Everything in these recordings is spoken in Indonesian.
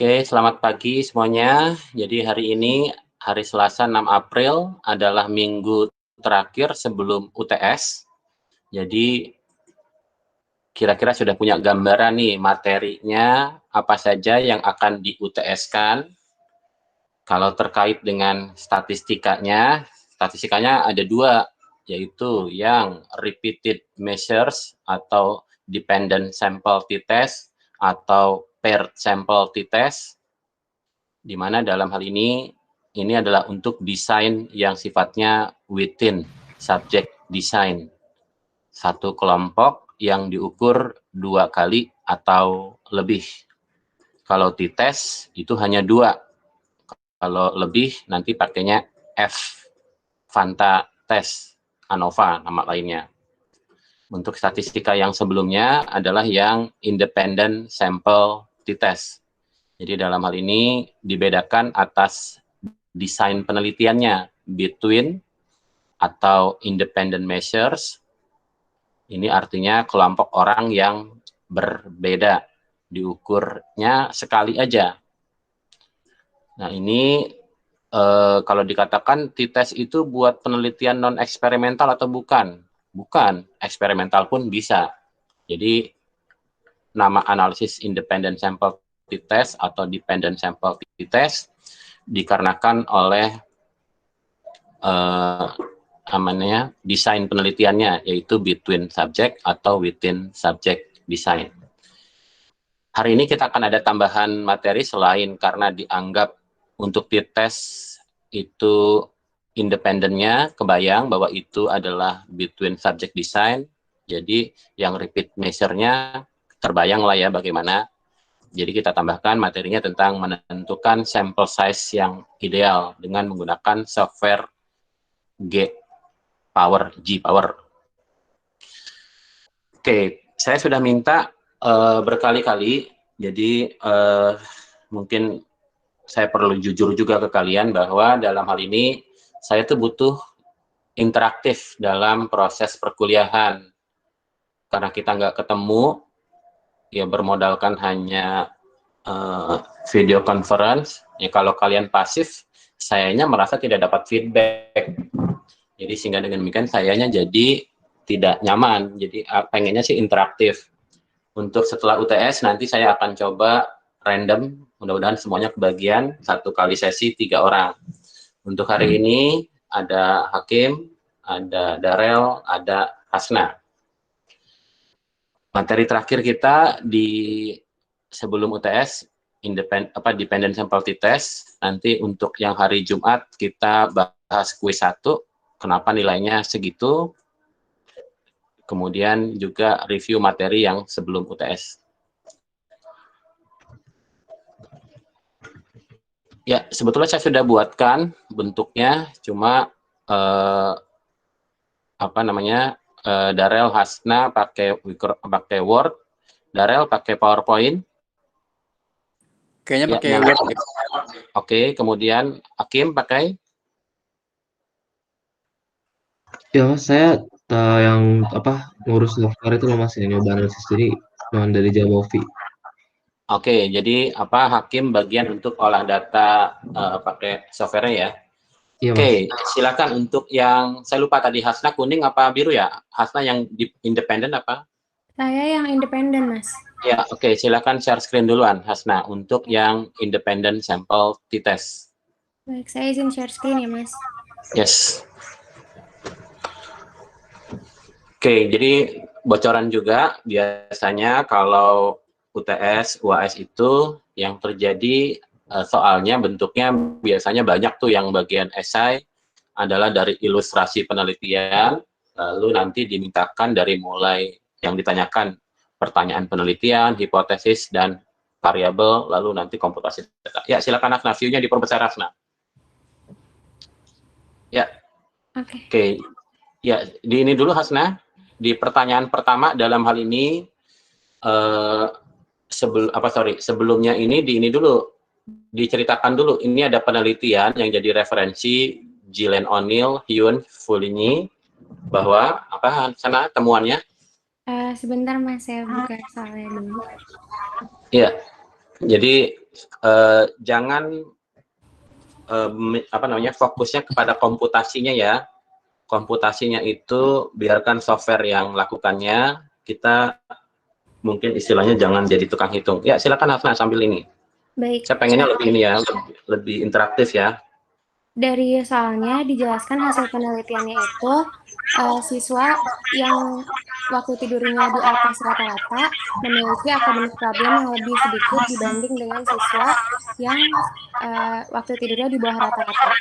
Oke, selamat pagi semuanya. Jadi hari ini, hari Selasa 6 April adalah minggu terakhir sebelum UTS. Jadi kira-kira sudah punya gambaran nih materinya apa saja yang akan di UTS-kan. Kalau terkait dengan statistikanya ada dua, yaitu yang repeated measures atau dependent sample t-test atau paired sample t-test, di mana dalam hal ini adalah untuk desain yang sifatnya within subject design. Satu kelompok yang diukur 2 kali atau lebih. Kalau t-test itu hanya 2. Kalau lebih nanti pakainya F, Fanta Test, ANOVA nama lainnya. Untuk statistika yang sebelumnya adalah yang independent sample t-test. Jadi dalam hal ini dibedakan atas desain penelitiannya, between atau independent measures. Ini artinya kelompok orang yang berbeda, diukurnya sekali aja. Nah ini kalau dikatakan t-test itu buat penelitian non-eksperimental atau bukan? Bukan, eksperimental pun bisa. Jadi nama analisis independent sample t-test atau dependent sample t-test dikarenakan oleh desain penelitiannya, yaitu between subject atau within subject design. Hari ini kita akan ada tambahan materi selain karena dianggap untuk t-test itu independennya kebayang bahwa itu adalah between subject design. Jadi yang repeat measure-nya terbayang lah ya bagaimana. Jadi kita tambahkan materinya tentang menentukan sample size yang ideal dengan menggunakan software G-Power. Oke, saya sudah minta berkali-kali, jadi mungkin saya perlu jujur juga ke kalian bahwa dalam hal ini saya tuh butuh interaktif dalam proses perkuliahan. Karena kita nggak ketemu, ya bermodalkan hanya video conference, ya kalau kalian pasif, sayanya merasa tidak dapat feedback. Jadi sehingga dengan demikian sayanya jadi tidak nyaman, jadi pengennya sih interaktif. Untuk setelah UTS nanti saya akan coba random, mudah-mudahan semuanya kebagian, 1 kali sesi 3 orang. Untuk hari ini ada Hakim, ada Darel, ada Hasna. Materi terakhir kita di sebelum UTS, dependent sample t-test. Nanti untuk yang hari Jumat kita bahas kuis 1, kenapa nilainya segitu. Kemudian juga review materi yang sebelum UTS. Ya, sebetulnya saya sudah buatkan bentuknya, cuma Darel, Hasna pakai Word, Darel pakai PowerPoint. Kayaknya ya, pakai Word. Oke, kemudian Hakim pakai? Ya mas, saya yang ngurus software itu loh mas, yang nyoba analisis, jadi cuma dari Jamovi. Oke, jadi Hakim bagian untuk olah data pakai software-nya ya. Iya, Oke, silakan untuk yang saya lupa tadi, Hasna kuning apa biru ya? Hasna yang independen apa? Saya yang independen, Mas. Ya, oke, silakan share screen duluan, Hasna, untuk yang independent sample t-test. Baik, saya izin share screen ya, Mas. Yes. Oke, jadi bocoran juga biasanya kalau UTS, UAS itu yang terjadi soalnya bentuknya biasanya banyak tuh, yang bagian esai adalah dari ilustrasi penelitian, lalu nanti dimintakan dari mulai yang ditanyakan pertanyaan penelitian, hipotesis, dan variabel, lalu nanti komputasi data. Ya, silakan Hasna, view-nya diperbesar Hasna. Ya. Oke. Ya, di ini dulu Hasna. Di pertanyaan pertama dalam hal ini sebelumnya ini dulu diceritakan dulu, ini ada penelitian yang jadi referensi Gillian O'Neill, Hyun Fuligny, bahwa sana temuannya? Sebentar Mas, saya buka soalnya dulu. Iya, jadi jangan fokusnya kepada komputasinya ya. Komputasinya itu biarkan software yang melakukannya. Kita mungkin istilahnya jangan jadi tukang hitung. Ya silakan Hafna sambil ini. Baik. Saya pengennya lebih ini ya, lebih interaktif ya. Dari soalnya dijelaskan hasil penelitiannya itu siswa yang waktu tidurnya di atas rata-rata memiliki akademik problem yang lebih sedikit dibanding dengan siswa yang waktu tidurnya di bawah rata-rata.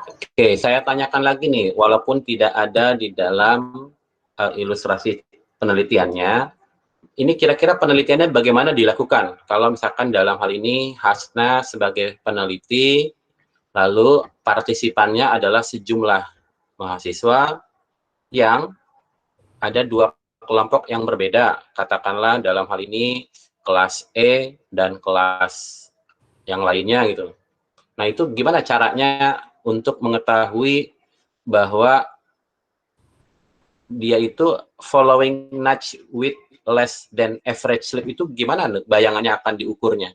Oke, saya tanyakan lagi nih, walaupun tidak ada di dalam ilustrasi penelitiannya, ini kira-kira penelitiannya bagaimana dilakukan? Kalau misalkan dalam hal ini Hasna sebagai peneliti, lalu partisipannya adalah sejumlah mahasiswa yang ada dua kelompok yang berbeda. Katakanlah dalam hal ini kelas E dan kelas yang lainnya gitu. Nah itu gimana caranya untuk mengetahui bahwa dia itu following nudge with less than average sleep itu gimana bayangannya akan diukurnya?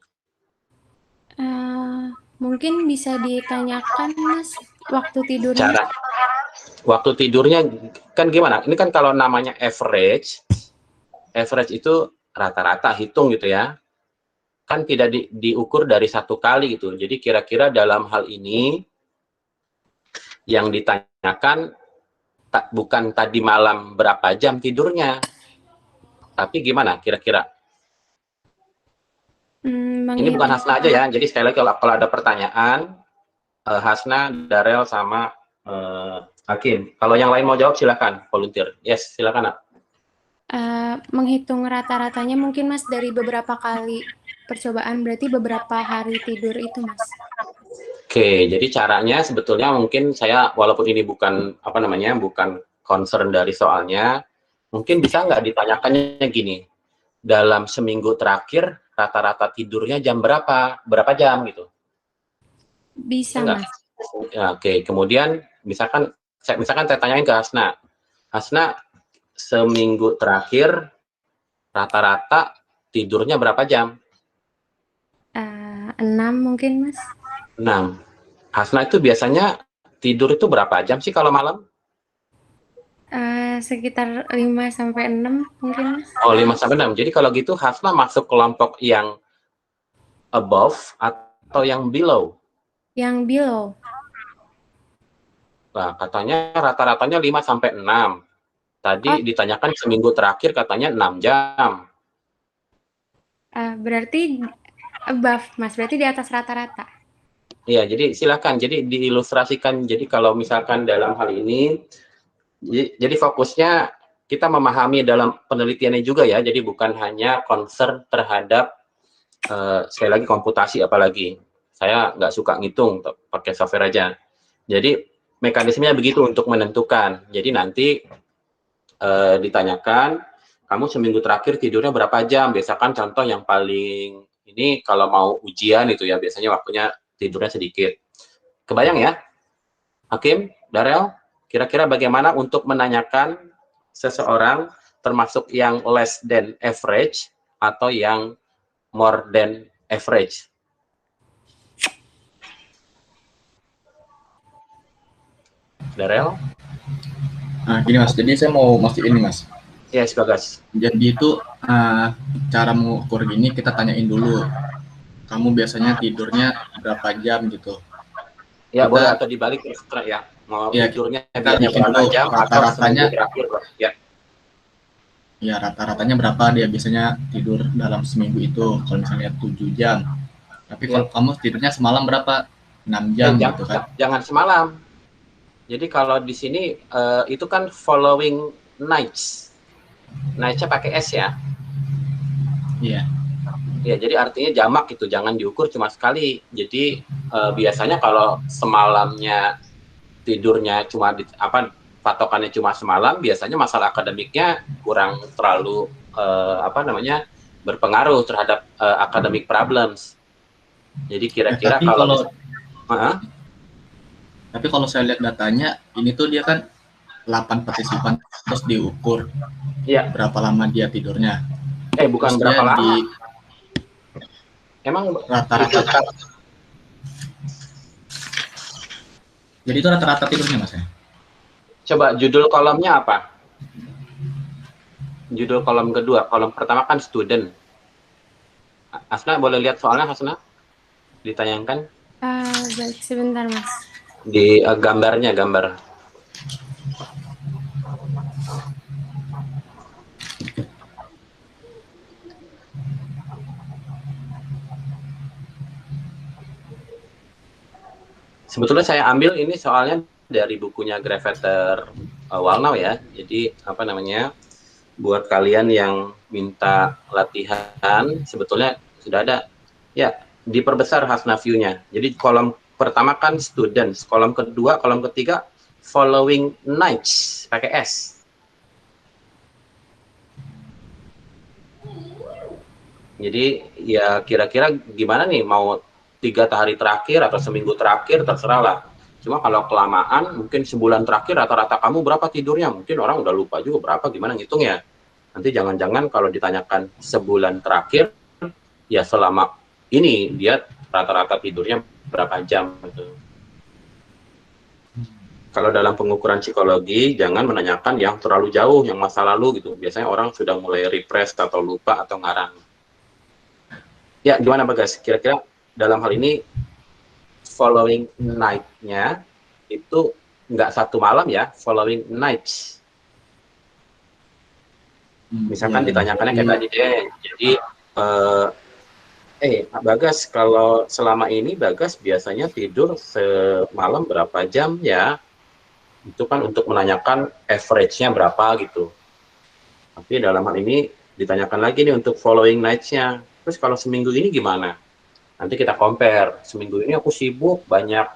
Mungkin bisa ditanyakan Mas waktu tidurnya. Waktu tidurnya kan gimana? Ini kan kalau namanya average itu rata-rata hitung gitu ya. Kan tidak diukur dari satu kali gitu. Jadi kira-kira dalam hal ini yang ditanyakan bukan tadi malam berapa jam tidurnya, tapi gimana kira-kira? Ini bukan Hasna aja ya, jadi sekali lagi kalau ada pertanyaan, Hasna, Darel, sama Hakim. Kalau yang lain mau jawab silakan, volunteer. Yes, silakan. Menghitung rata-ratanya mungkin Mas dari beberapa kali percobaan, berarti beberapa hari tidur itu Mas. Oke, jadi caranya sebetulnya mungkin saya, walaupun ini bukan bukan concern dari soalnya, mungkin bisa nggak ditanyakannya gini, dalam seminggu terakhir rata-rata tidurnya jam berapa jam gitu? Bisa enggak? Mas. Ya, oke, kemudian misalkan saya tanyain ke Hasna, seminggu terakhir rata-rata tidurnya berapa jam? 6 mungkin Mas. 6. Hasna itu biasanya tidur itu berapa jam sih kalau malam? Sekitar 5-6 mungkin Mas. Oh, 5-6. Jadi kalau gitu Hasna masuk kelompok yang above atau yang below? Yang below. Nah, katanya rata-ratanya 5-6. Tadi ditanyakan seminggu terakhir katanya 6 jam. Berarti above Mas, berarti di atas rata-rata. Iya, jadi silakan. Jadi diilustrasikan. Jadi kalau misalkan dalam hal ini, jadi fokusnya kita memahami dalam penelitiannya juga ya. Jadi bukan hanya concern terhadap sekali lagi komputasi, apalagi saya nggak suka ngitung, pakai software aja. Jadi mekanismenya begitu untuk menentukan. Jadi nanti ditanyakan, kamu seminggu terakhir tidurnya berapa jam? Biasakan contoh yang paling ini kalau mau ujian itu ya, biasanya waktunya tidurnya sedikit. Kebayang ya? Hakim, Darel, kira-kira bagaimana untuk menanyakan seseorang termasuk yang less than average atau yang more than average? Darel? Nah, gini Mas, jadi saya mau mastiin ini Mas. Yes, Bagas. Jadi itu cara mengukur gini kita tanyain dulu, kamu biasanya tidurnya berapa jam gitu. Ya kita, boleh atau dibalik ekstra ya. Mau ya, tidurnya berapa jam rata-ratanya ya. Ya rata-ratanya berapa dia biasanya tidur dalam seminggu itu. Kalau misalnya 7 jam. Tapi kalau kamu tidurnya semalam berapa? 6 jam gitu kan. Jangan semalam. Jadi kalau di sini itu kan following nights. Nights-nya pakai S ya. Iya. Ya, jadi artinya jamak gitu, jangan diukur cuma sekali. Jadi biasanya kalau semalamnya tidurnya cuma patokannya cuma semalam, biasanya masalah akademiknya kurang terlalu berpengaruh terhadap academic problems. Jadi kira-kira tapi kalau saya lihat datanya, ini tuh dia kan 8 partisipan terus diukur. Iya. Berapa lama dia tidurnya? Bukan terus berapa lama. Emang Rata-rata. Jadi itu rata-rata tidurnya Mas ya? coba judul kolomnya apa? Judul kolom kedua, kolom pertama kan student. Hasna boleh lihat soalnya, Hasna? Ditayangkan Baik, sebentar Mas. di gambarnya, gambar. Sebetulnya saya ambil ini soalnya dari bukunya Gravater Walnau ya. Jadi apa namanya, buat kalian yang minta latihan, sebetulnya sudah ada. Ya, diperbesar Hasna view-nya. Jadi kolom pertama kan students, kolom kedua, kolom ketiga following nights, pakai S. Jadi ya kira-kira gimana nih, mau 3 hari terakhir atau seminggu terakhir, terserah lah. Cuma kalau kelamaan, mungkin sebulan terakhir rata-rata kamu berapa tidurnya, mungkin orang udah lupa juga berapa, gimana ngitungnya. Nanti jangan-jangan kalau ditanyakan sebulan terakhir, ya selama ini dia rata-rata tidurnya berapa jam gitu. Kalau dalam pengukuran psikologi, jangan menanyakan yang terlalu jauh, yang masa lalu gitu. Biasanya orang sudah mulai repress atau lupa atau ngarang. Ya, gimana Bagas? Kira-kira dalam hal ini following night-nya itu nggak satu malam ya, following nights. Misalkan ditanyakannya kayak tadi deh. Jadi Bagas, kalau selama ini Bagas biasanya tidur semalam berapa jam ya? Itu kan untuk menanyakan average-nya berapa gitu. Tapi dalam hal ini ditanyakan lagi nih untuk following nights-nya. Terus kalau seminggu ini gimana? Nanti kita compare. Seminggu ini aku sibuk, banyak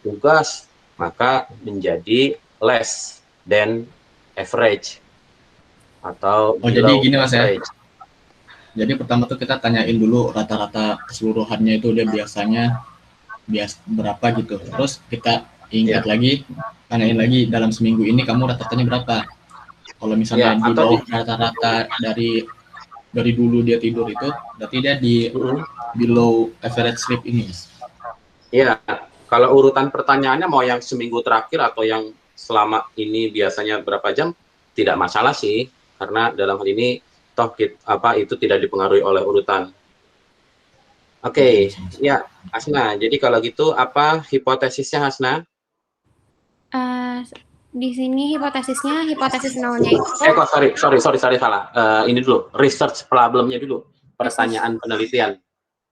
tugas, maka menjadi less than average. Atau jadi gini Mas ya. average. Jadi pertama tuh kita tanyain dulu rata-rata keseluruhannya itu dia biasanya berapa gitu. Terus kita ingat lagi, tanyain lagi dalam seminggu ini kamu rata-ratanya berapa. Kalau misalnya di bawah rata-rata dari dulu dia tidur itu, berarti dia di below average sleep ini. Iya, kalau urutan pertanyaannya mau yang seminggu terakhir atau yang selama ini biasanya berapa jam, tidak masalah sih, karena dalam hal ini toh itu tidak dipengaruhi oleh urutan. Oke, ya Hasna. Jadi kalau gitu apa hipotesisnya Hasna? Di sini hipotesis nolnya itu. Sorry salah. Ini dulu research problemnya dulu, pertanyaan penelitian.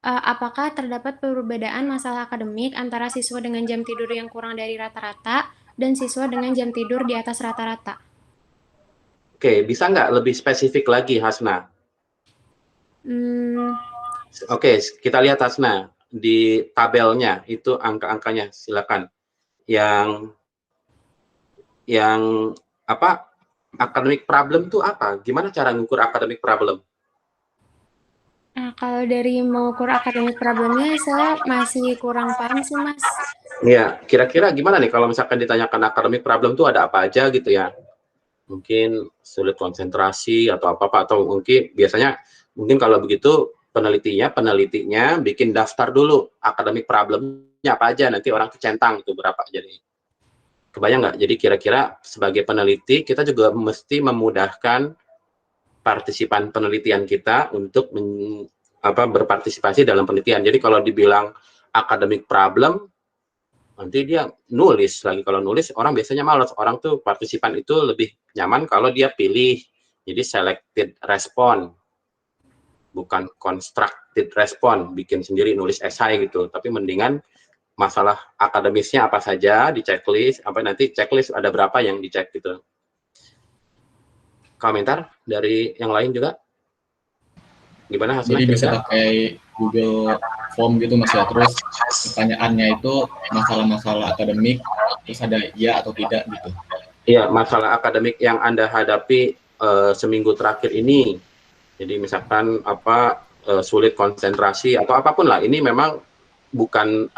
Apakah terdapat perbedaan masalah akademik antara siswa dengan jam tidur yang kurang dari rata-rata dan siswa dengan jam tidur di atas rata-rata? Oke, bisa nggak lebih spesifik lagi Hasna? Oke, kita lihat Hasna di tabelnya itu angka-angkanya, silakan. Yang apa? Academic problem itu apa? Gimana cara ngukur academic problem? Kalau dari mengukur academic problemnya, saya masih kurang paham sih, Mas. Ya, kira-kira gimana nih kalau misalkan ditanyakan academic problem itu ada apa aja gitu ya? Mungkin sulit konsentrasi atau apa-apa, atau mungkin kalau begitu penelitinya bikin daftar dulu academic problemnya apa aja, nanti orang kecentang itu berapa jadi. Kebayang nggak? Jadi kira-kira sebagai peneliti kita juga mesti memudahkan partisipan penelitian kita untuk berpartisipasi dalam penelitian. Jadi kalau dibilang academic problem, nanti dia nulis lagi. Kalau nulis orang biasanya malas. Orang tuh partisipan itu lebih nyaman kalau dia pilih. Jadi selected response, bukan constructed response, bikin sendiri nulis esai gitu. Tapi mendingan masalah akademisnya apa saja di checklist, nanti checklist ada berapa yang dicek gitu. Komentar dari yang lain juga? Gimana hasilnya? Jadi bisa pakai Google Form gitu Mas ya, terus pertanyaannya itu masalah-masalah akademik, terus ada ya atau tidak gitu. Iya, masalah akademik yang Anda hadapi seminggu terakhir ini. Jadi misalkan sulit konsentrasi atau apapun lah, ini memang bukan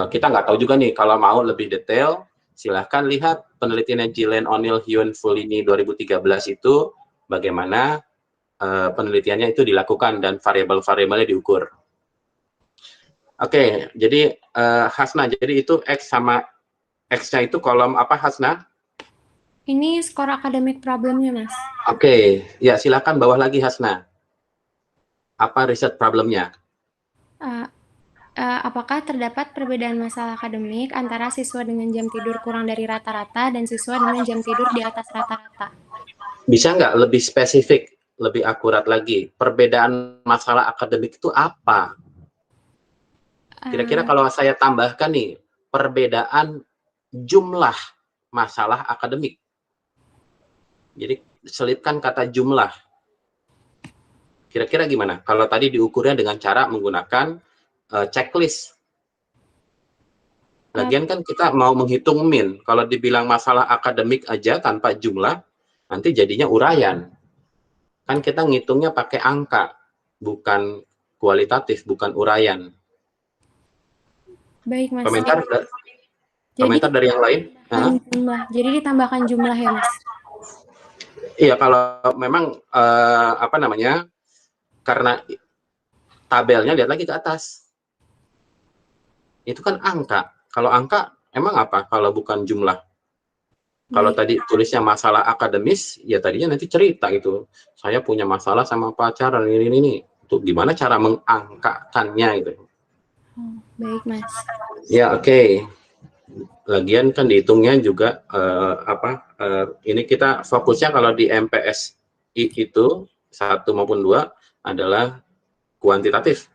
kita nggak tahu juga nih. Kalau mau lebih detail, silahkan lihat penelitiannya Gillen, O'Neill, Hyun, Follini 2013 itu bagaimana penelitiannya itu dilakukan dan variabel-variabelnya diukur. Oke, jadi Hasna, jadi itu X sama X-nya itu kolom apa, Hasna? Ini skor akademik problemnya, Mas. Oke, ya silakan bawah lagi, Hasna. Apa riset problemnya? Apakah terdapat perbedaan masalah akademik antara siswa dengan jam tidur kurang dari rata-rata dan siswa dengan jam tidur di atas rata-rata? Bisa nggak lebih spesifik, lebih akurat lagi? Perbedaan masalah akademik itu apa? Kira-kira kalau saya tambahkan nih, perbedaan jumlah masalah akademik. Jadi selipkan kata jumlah. Kira-kira gimana? Kalau tadi diukurnya dengan cara menggunakan checklist. Lagian kan kita mau menghitung min. Kalau dibilang masalah akademik aja tanpa jumlah, nanti jadinya uraian. Kan kita ngitungnya pakai angka, bukan kualitatif, bukan uraian. Baik, Mas. Komentar dari yang lain? Jumlah. Jadi ditambahkan jumlah ya, Mas? Iya, kalau memang apa namanya, karena tabelnya lihat lagi ke atas. Itu kan angka. Kalau angka, emang apa kalau bukan jumlah? Kalau tadi tulisnya masalah akademis, ya tadinya nanti cerita gitu. Saya punya masalah sama pacaran, ini. Itu gimana cara mengangkakannya gitu. Baik, Mas. Ya, oke. Lagian kan dihitungnya juga ini kita fokusnya kalau di MPSI itu 1 maupun 2 adalah kuantitatif.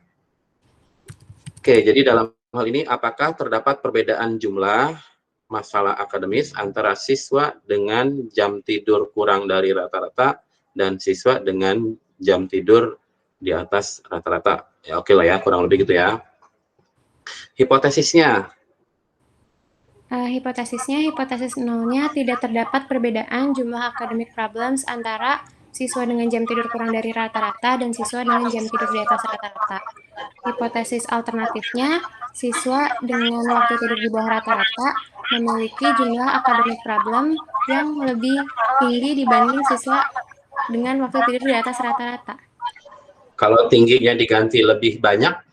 Oke, jadi dalam hal ini apakah terdapat perbedaan jumlah masalah akademis antara siswa dengan jam tidur kurang dari rata-rata dan siswa dengan jam tidur di atas rata-rata? Ya oke lah ya, kurang lebih gitu ya. Hipotesisnya. Hipotesis nolnya tidak terdapat perbedaan jumlah academic problems antara siswa dengan jam tidur kurang dari rata-rata dan siswa dengan jam tidur di atas rata-rata. Hipotesis alternatifnya, siswa dengan waktu tidur di bawah rata-rata memiliki jumlah academic problem yang lebih tinggi dibanding siswa dengan waktu tidur di atas rata-rata. Kalau tingginya diganti lebih banyak?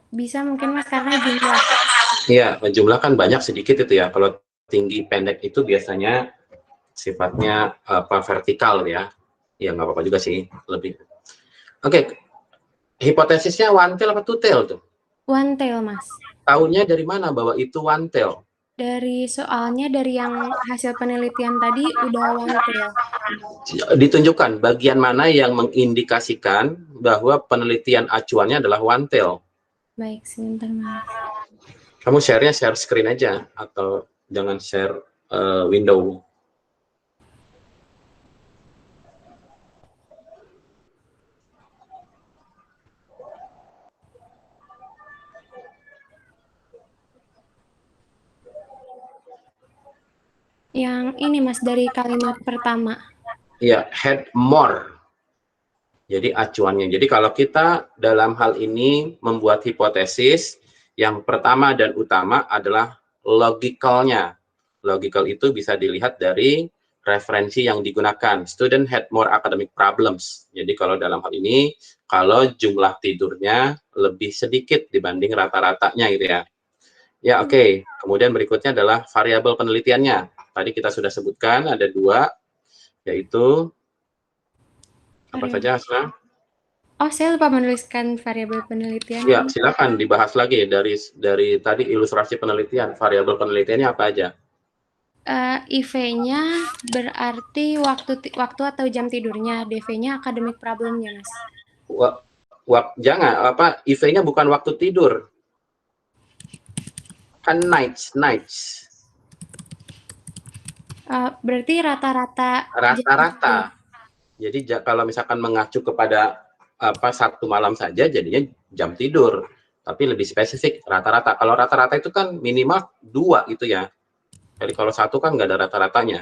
Bisa mungkin, Mas, karena jumlah. Iya, jumlah kan banyak sedikit itu ya. Kalau tinggi pendek itu biasanya sifatnya vertikal ya. Ya nggak apa-apa juga sih, lebih. Oke, hipotesisnya one tail apa two tail tuh? One tail, Mas. Tahunya dari mana bahwa itu one tail? Soalnya dari yang hasil penelitian tadi udah one tail. Ditunjukkan bagian mana yang mengindikasikan bahwa penelitian acuannya adalah one tail. Baik, sebentar, Mas. Kamu share-nya share screen aja, atau jangan share window. Yang ini, Mas, dari kalimat pertama. Iya, had more. Jadi acuannya. Jadi kalau kita dalam hal ini membuat hipotesis, yang pertama dan utama adalah logicalnya. Logical itu bisa dilihat dari referensi yang digunakan. Student had more academic problems. Jadi kalau dalam hal ini, kalau jumlah tidurnya lebih sedikit dibanding rata-ratanya gitu ya. Ya oke. Kemudian berikutnya adalah variabel penelitiannya. Tadi kita sudah sebutkan ada 2, yaitu apa saja, Hasna? Oh, saya lupa menuliskan variabel penelitian. Ya, silakan dibahas lagi dari tadi ilustrasi penelitian. Variabel penelitiannya apa aja? IV-nya berarti waktu atau jam tidurnya. DV-nya academic problemnya, Mas. Jangan, IV-nya bukan waktu tidur. Kan nights. Berarti rata-rata. Rata-rata. Jadi kalau misalkan mengacu kepada satu malam saja, jadinya jam tidur. Tapi lebih spesifik rata-rata. Kalau rata-rata itu kan minimal 2 gitu ya. Jadi kalau 1 kan nggak ada rata-ratanya.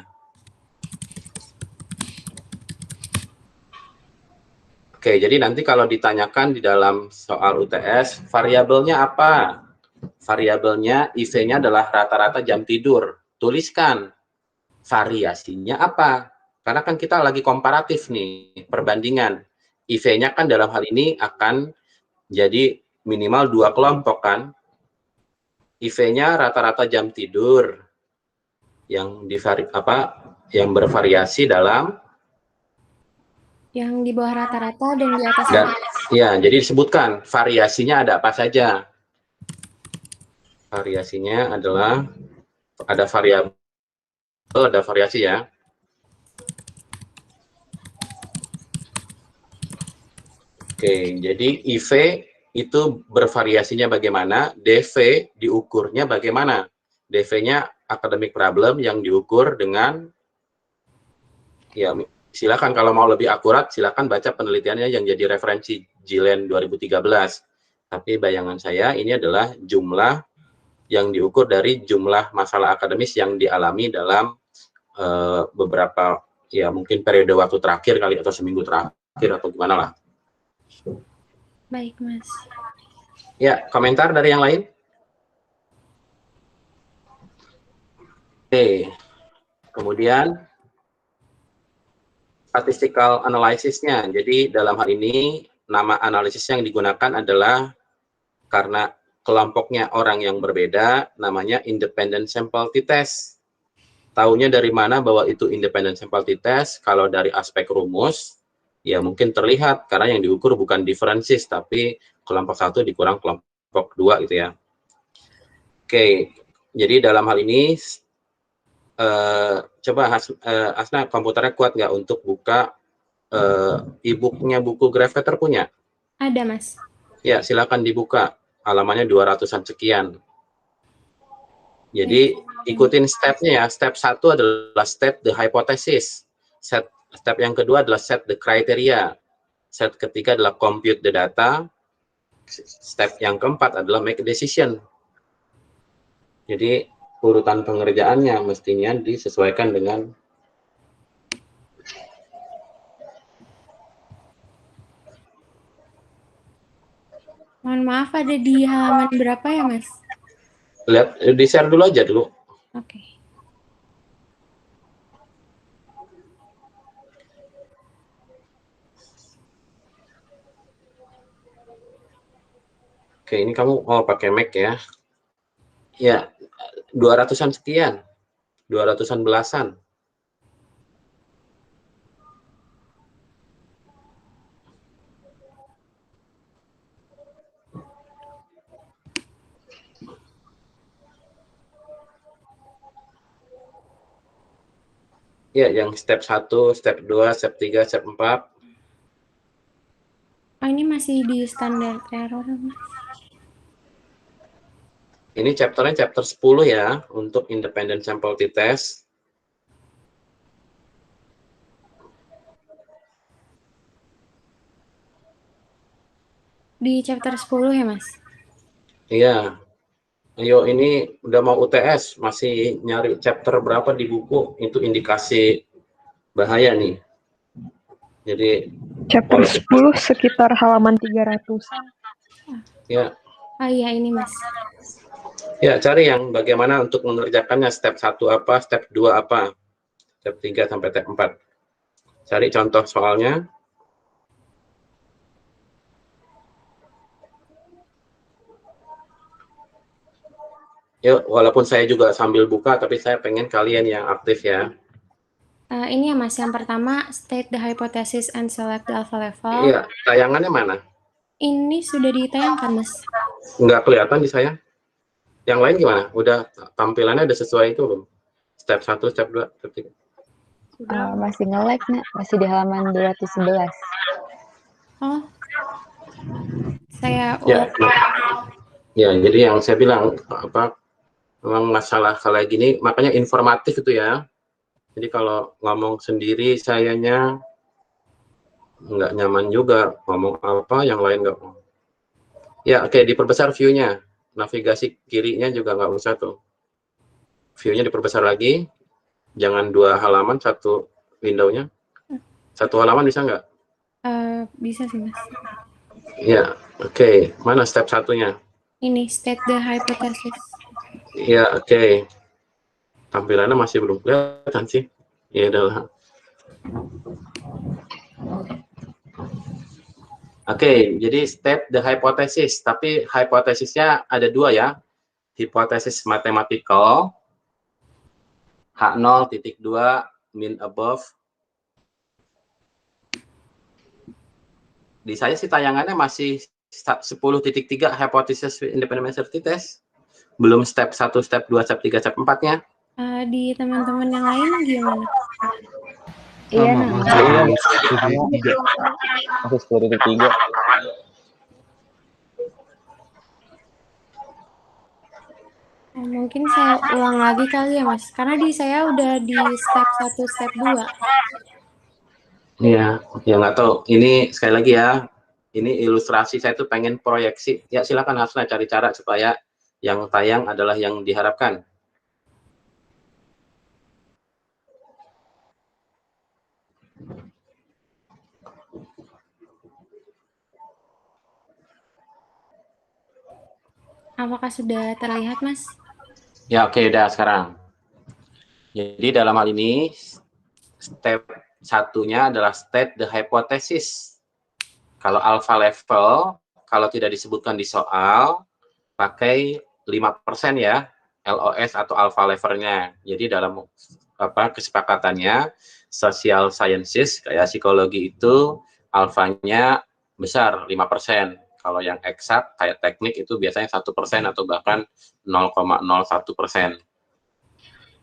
Oke, jadi nanti kalau ditanyakan di dalam soal UTS, variabelnya apa? Variabelnya IV-nya adalah rata-rata jam tidur. Tuliskan variasinya apa? Karena kan kita lagi komparatif nih, perbandingan. IV-nya kan dalam hal ini akan jadi minimal 2 kelompok kan. IV-nya rata-rata jam tidur yang yang bervariasi dalam Yang di bawah rata-rata dan di atas dan rata-rata. ya, jadi disebutkan variasinya ada apa saja. Variasinya adalah ada variabel, ada variasi ya. Oke, jadi IV itu bervariasinya bagaimana, DV diukurnya bagaimana. DV-nya academic problem yang diukur dengan, ya silakan kalau mau lebih akurat, silakan baca penelitiannya yang jadi referensi Gillen 2013. Tapi bayangan saya ini adalah jumlah yang diukur dari jumlah masalah akademis yang dialami dalam beberapa, ya mungkin periode waktu terakhir kali, atau seminggu terakhir, atau gimana lah. Baik, Mas. Ya, komentar dari yang lain? Oke, kemudian statistical analysis-nya. Jadi dalam hal ini nama analisis yang digunakan adalah karena kelompoknya orang yang berbeda, namanya independent sample t-test. Taunya dari mana bahwa itu independent sample t-test? Kalau dari aspek rumus, ya mungkin terlihat karena yang diukur bukan differences, tapi kelompok 1 dikurang kelompok 2 gitu ya. Oke, jadi dalam hal ini coba Asna, komputernya kuat nggak untuk buka e-booknya buku Graphcatter punya? Ada, Mas. Ya, silakan dibuka. Halamannya 200-an sekian. Jadi ikutin step-nya ya. Step 1 adalah set the hypothesis. Step yang kedua adalah set the criteria. Step ketiga adalah compute the data. Step yang keempat adalah make a decision. Jadi urutan pengerjaannya mestinya disesuaikan dengan Mohon maaf, ada di halaman berapa ya, Mas? lihat, di-share dulu aja dulu. Oke. Oke, ini kamu pakai Mac ya. Ya, 200-an sekian. 200-an belasan. Ya, yang step 1, step 2, step 3, step 4. Oh, ini masih di standar error, Mas. Ini chapternya chapter 10 ya, untuk independent sample t-test. Di chapter 10 ya, Mas? Iya. Ayo, ini udah mau UTS, masih nyari chapter berapa di buku, itu indikasi bahaya nih. Jadi chapter 10 sekitar halaman 300-an. Ya. Oh iya, ini Mas. Ya, cari yang bagaimana untuk mengerjakannya, step 1 apa, step 2 apa, step 3 sampai step 4. Cari contoh soalnya. Yuk, walaupun saya juga sambil buka, tapi saya pengen kalian yang aktif ya. Ini ya, Mas, yang pertama, state the hypothesis and select the alpha level. Iya, tayangannya mana? Ini sudah ditayangkan, Mas. Nggak kelihatan di saya. Yang lain gimana? Udah tampilannya udah sesuai itu belum? Step 1, step 2, step 3. Masih nge-lag, Nak. Masih di halaman 211. Oh. Saya Ya, ya, jadi yang saya bilang, memang masalah kayak gini, makanya informatif itu ya. Jadi kalau ngomong sendiri sayanya nggak nyaman juga, ngomong apa yang lain nggak. Ya, oke, diperbesar view-nya. Navigasi kirinya juga nggak usah tuh. View-nya diperbesar lagi. Jangan 2 halaman, 1 window-nya. 1 halaman bisa nggak? Bisa sih, Mas. Ya, oke. Mana step 1-nya? Ini, state the hypothesis. Ya, oke. Tampilannya masih belum kelihatan sih. Ya udahlah. Oke, jadi state the hypothesis, tapi hipotesisnya ada dua ya. Hipotesis mathematical, H0, titik 2, mean above. Di saya sih tayangannya masih 10.3 hypothesis independent measure t-test. Belum step 1, step 2, step 3, step 4-nya. Di teman-teman yang lain gimana? Iya, Sama, nama. masih 10.3. Masih 10.3. Mungkin saya ulang lagi kali ya, Mas. Karena di saya udah di step 1, step 2. Iya, ya nggak tahu. Ini sekali lagi ya, ini ilustrasi saya tuh pengen proyeksi. Ya silakan Hasna cari cara supaya yang tayang adalah yang diharapkan. Apakah sudah terlihat, Mas? Ya oke, udah sekarang. Jadi dalam hal ini, step satunya adalah state the hypothesis. Kalau alpha level, kalau tidak disebutkan di soal, pakai 5% ya, LOS atau alpha levelnya. Jadi dalam kesepakatannya, social sciences, kayak psikologi itu, alfanya besar, 5%. Kalau yang eksak, kayak teknik itu biasanya 1% atau bahkan 0,01%.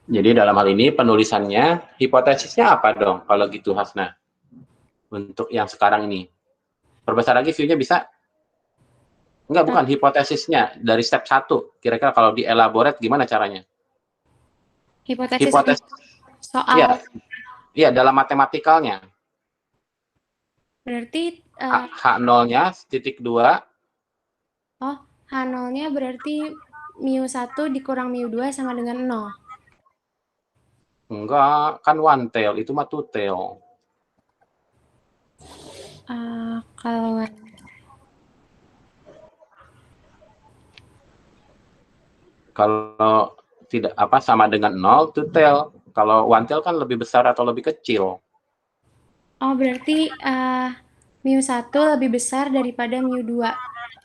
Jadi dalam hal ini penulisannya, hipotesisnya apa dong kalau gitu Hasna? Untuk yang sekarang ini. Perbesar lagi view-nya bisa? Enggak, bukan hipotesisnya dari step 1. Kira-kira kalau dielaborate gimana caranya? Hipotesis soal. Iya. Iya, dalam matematikalnya. Berarti H0-nya titik 2. oh, H0-nya berarti mu1 dikurang mu2 sama dengan 0. Enggak, kan one tail, itu mah two tail. Kalau tidak sama dengan 0, two tail. Kalau one tail kan lebih besar atau lebih kecil. Oh, berarti mu1 lebih besar daripada mu2.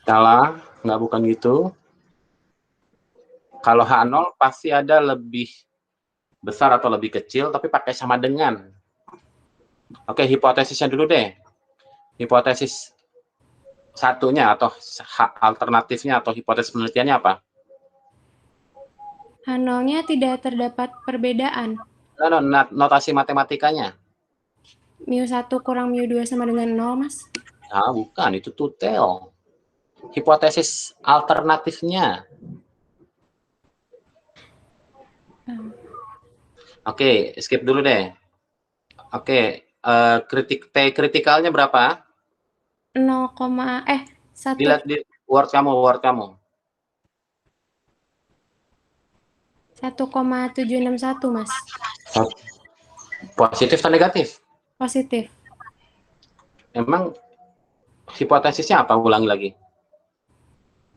Salah, nggak, bukan gitu. Kalau H0 pasti ada lebih besar atau lebih kecil, tapi pakai sama dengan. Oke, hipotesisnya dulu deh. Hipotesis satunya atau alternatifnya atau hipotesis penelitiannya apa? H0-nya tidak terdapat perbedaan. Notasi matematikanya. mu1 kurang mu2 sama dengan 0, Mas? Nah, bukan, itu two tail. Hipotesis alternatifnya. Oke, skip dulu deh. Oke, kritikalnya berapa? 1. Dilihat di word kamu. 1,761, Mas. Positif atau negatif? Positif. Emang hipotesisnya apa? Ulangi lagi.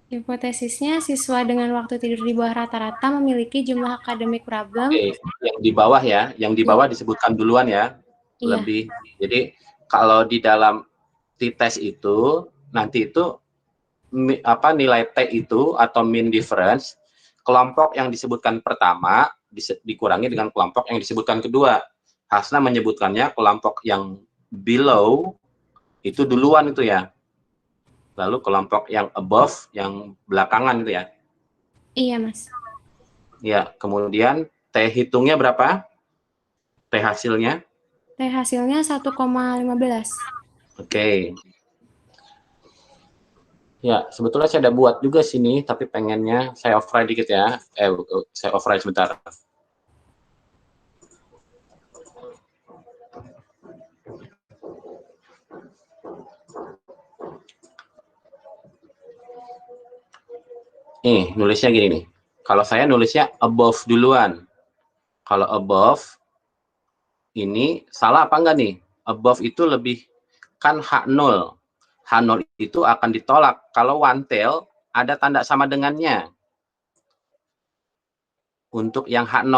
Hipotesisnya siswa dengan waktu tidur di bawah rata-rata memiliki jumlah akademik problem. Oke, yang di bawah ya, yang di bawah disebutkan duluan ya. Iya. Lebih. Jadi kalau di dalam t-test itu nanti itu nilai T itu atau mean difference, kelompok yang disebutkan pertama dikurangi dengan kelompok yang disebutkan kedua. Hasna menyebutkannya kelompok yang below itu duluan itu ya. Lalu kelompok yang above yang belakangan itu ya. Iya, Mas. Ya, kemudian T hitungnya berapa? T hasilnya? T hasilnya 1,15. Oke. Ya, sebetulnya saya udah buat juga sini, tapi pengennya saya override dikit ya. Saya override sebentar. Nih, nulisnya gini nih. Kalau saya nulisnya above duluan. Kalau above, ini salah apa enggak nih? Above itu lebih, kan H0. H0 itu akan ditolak. Kalau one tail, ada tanda sama dengannya. untuk yang H0.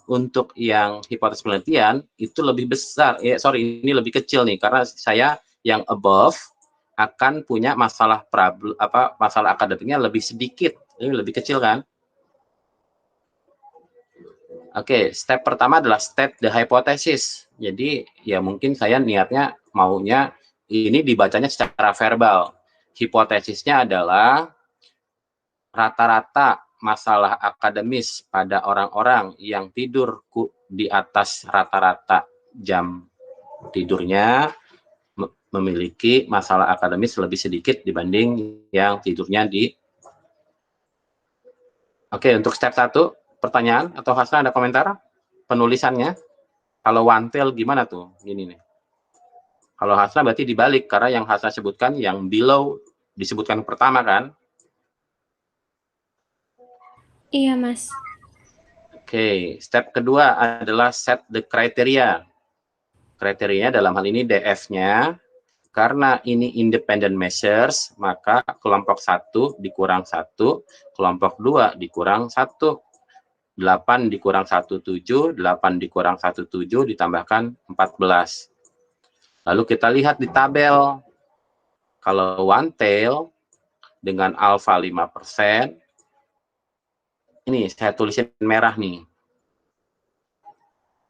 Untuk yang hipotesis penelitian itu lebih besar. Ini lebih kecil nih karena saya yang above akan punya masalah masalah akademiknya lebih sedikit. Ini lebih kecil kan? Oke, step pertama adalah state the hypothesis. Jadi ya mungkin saya niatnya maunya ini dibacanya secara verbal. Hipotesisnya adalah rata-rata masalah akademis pada orang-orang yang tidur di atas rata-rata jam tidurnya memiliki masalah akademis lebih sedikit dibanding yang tidurnya di... Oke, untuk step 1, pertanyaan atau Hasna ada komentar? Penulisannya, kalau one tail gimana tuh? Gini nih. Kalau Hasna berarti dibalik, karena yang Hasna sebutkan, yang below disebutkan pertama kan? Iya, Mas. Oke, step kedua adalah set the criteria. Kriterianya dalam hal ini DF-nya, karena ini independent measures, maka kelompok 1 dikurang 1, kelompok 2 dikurang 1, 8 dikurang 1, 7, 8 dikurang 1, 7, ditambahkan 14. Lalu kita lihat di tabel, kalau one tail dengan alfa 5%, ini saya tulisin merah nih,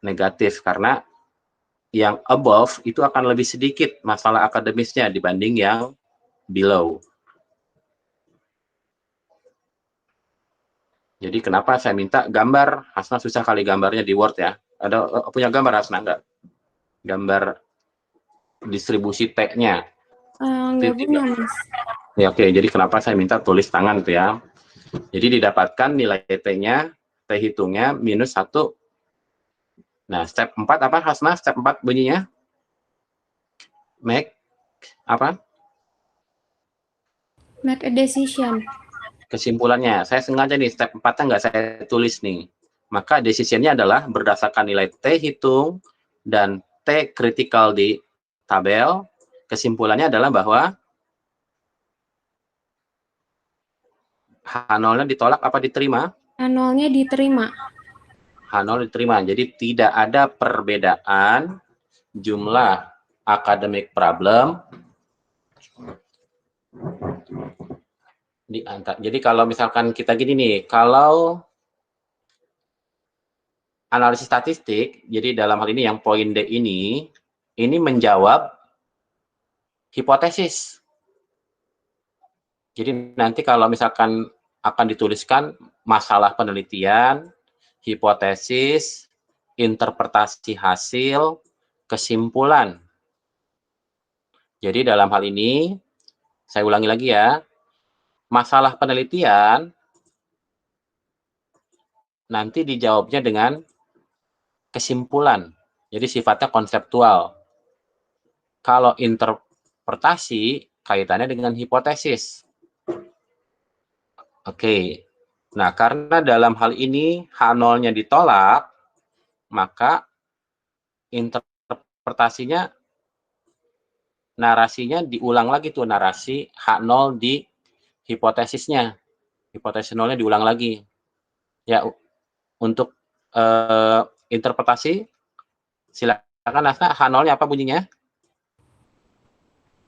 negatif, karena yang above itu akan lebih sedikit masalah akademisnya dibanding yang below. Jadi kenapa saya minta gambar? Hasna susah kali gambarnya di Word ya. Ada punya gambar Hasna enggak? Gambar distribusi T-nya. Nggak punya, Mas. Ya, oke, jadi kenapa saya minta tulis tangan tuh ya. Jadi didapatkan nilai T-nya, T hitungnya minus 1. Nah, step 4 apa Hasna? Step 4 bunyinya? Make apa? Make a decision. Kesimpulannya, saya sengaja nih step 4-nya nggak saya tulis nih. Maka decision-nya adalah berdasarkan nilai T hitung dan T critical di tabel. Kesimpulannya adalah bahwa H0-nya ditolak apa diterima? H0-nya diterima. H0 diterima. Jadi tidak ada perbedaan jumlah academic problem di angka. Jadi kalau misalkan kita gini nih, kalau analisis statistik, jadi dalam hal ini yang poin D ini menjawab hipotesis. Jadi nanti kalau misalkan akan dituliskan masalah penelitian, hipotesis, interpretasi hasil, kesimpulan. Jadi dalam hal ini, saya ulangi lagi ya, masalah penelitian nanti dijawabnya dengan kesimpulan. Jadi sifatnya konseptual. Kalau interpretasi, kaitannya dengan hipotesis. Oke. Nah, karena dalam hal ini H0-nya ditolak, maka interpretasinya, narasinya diulang lagi tuh, narasi H0 di hipotesisnya. Hipotesis 0-nya diulang lagi. Ya, untuk interpretasi, silakan Hasna, H0-nya apa bunyinya?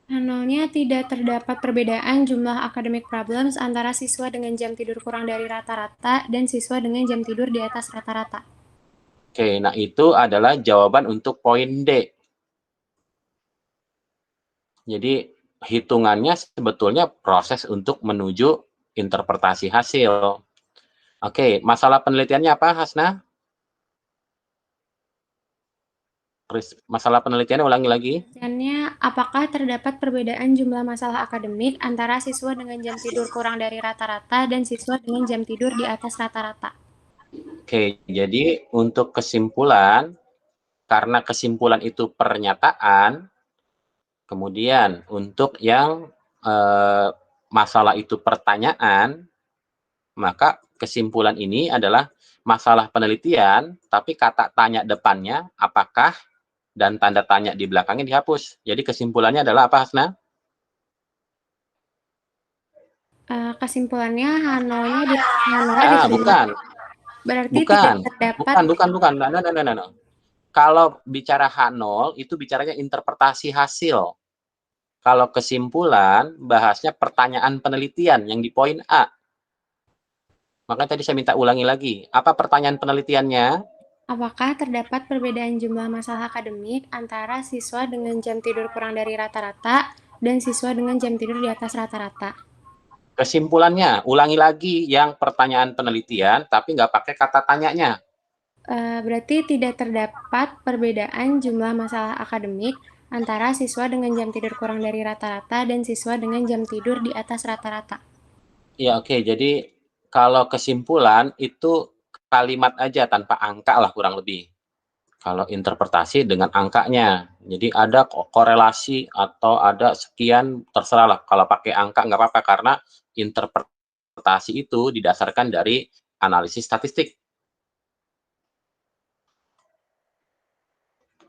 H0-nya tidak terdapat perbedaan jumlah academic problems antara siswa dengan jam tidur kurang dari rata-rata dan siswa dengan jam tidur di atas rata-rata. Oke, nah itu adalah jawaban untuk poin D. Jadi hitungannya sebetulnya proses untuk menuju interpretasi hasil. Oke, masalah penelitiannya apa, Hasna? Masalah penelitiannya ulangi lagi. Penelitiannya, apakah terdapat perbedaan jumlah masalah akademik antara siswa dengan jam tidur kurang dari rata-rata dan siswa dengan jam tidur di atas rata-rata? Oke, jadi untuk kesimpulan, karena kesimpulan itu pernyataan, kemudian untuk yang masalah itu pertanyaan, maka kesimpulan ini adalah masalah penelitian, tapi kata tanya depannya apakah dan tanda tanya di belakangnya dihapus. Jadi kesimpulannya adalah apa, Hasna? Kesimpulannya H0-nya diterima. Bukan. Berarti Bukan, tidak terdapat. bukan. No. Kalau bicara H0 itu bicaranya interpretasi hasil. Kalau kesimpulan bahasnya pertanyaan penelitian yang di poin A. Makanya tadi saya minta ulangi lagi. Apa pertanyaan penelitiannya? Apakah terdapat perbedaan jumlah masalah akademik antara siswa dengan jam tidur kurang dari rata-rata dan siswa dengan jam tidur di atas rata-rata? Kesimpulannya, ulangi lagi yang pertanyaan penelitian, tapi nggak pakai kata tanyanya. Berarti tidak terdapat perbedaan jumlah masalah akademik antara siswa dengan jam tidur kurang dari rata-rata dan siswa dengan jam tidur di atas rata-rata. Ya oke, jadi kalau kesimpulan itu kalimat aja tanpa angka lah kurang lebih. Kalau interpretasi dengan angkanya. Jadi ada korelasi atau ada sekian, terserah lah. Kalau pakai angka nggak apa-apa, karena interpretasi itu didasarkan dari analisis statistik.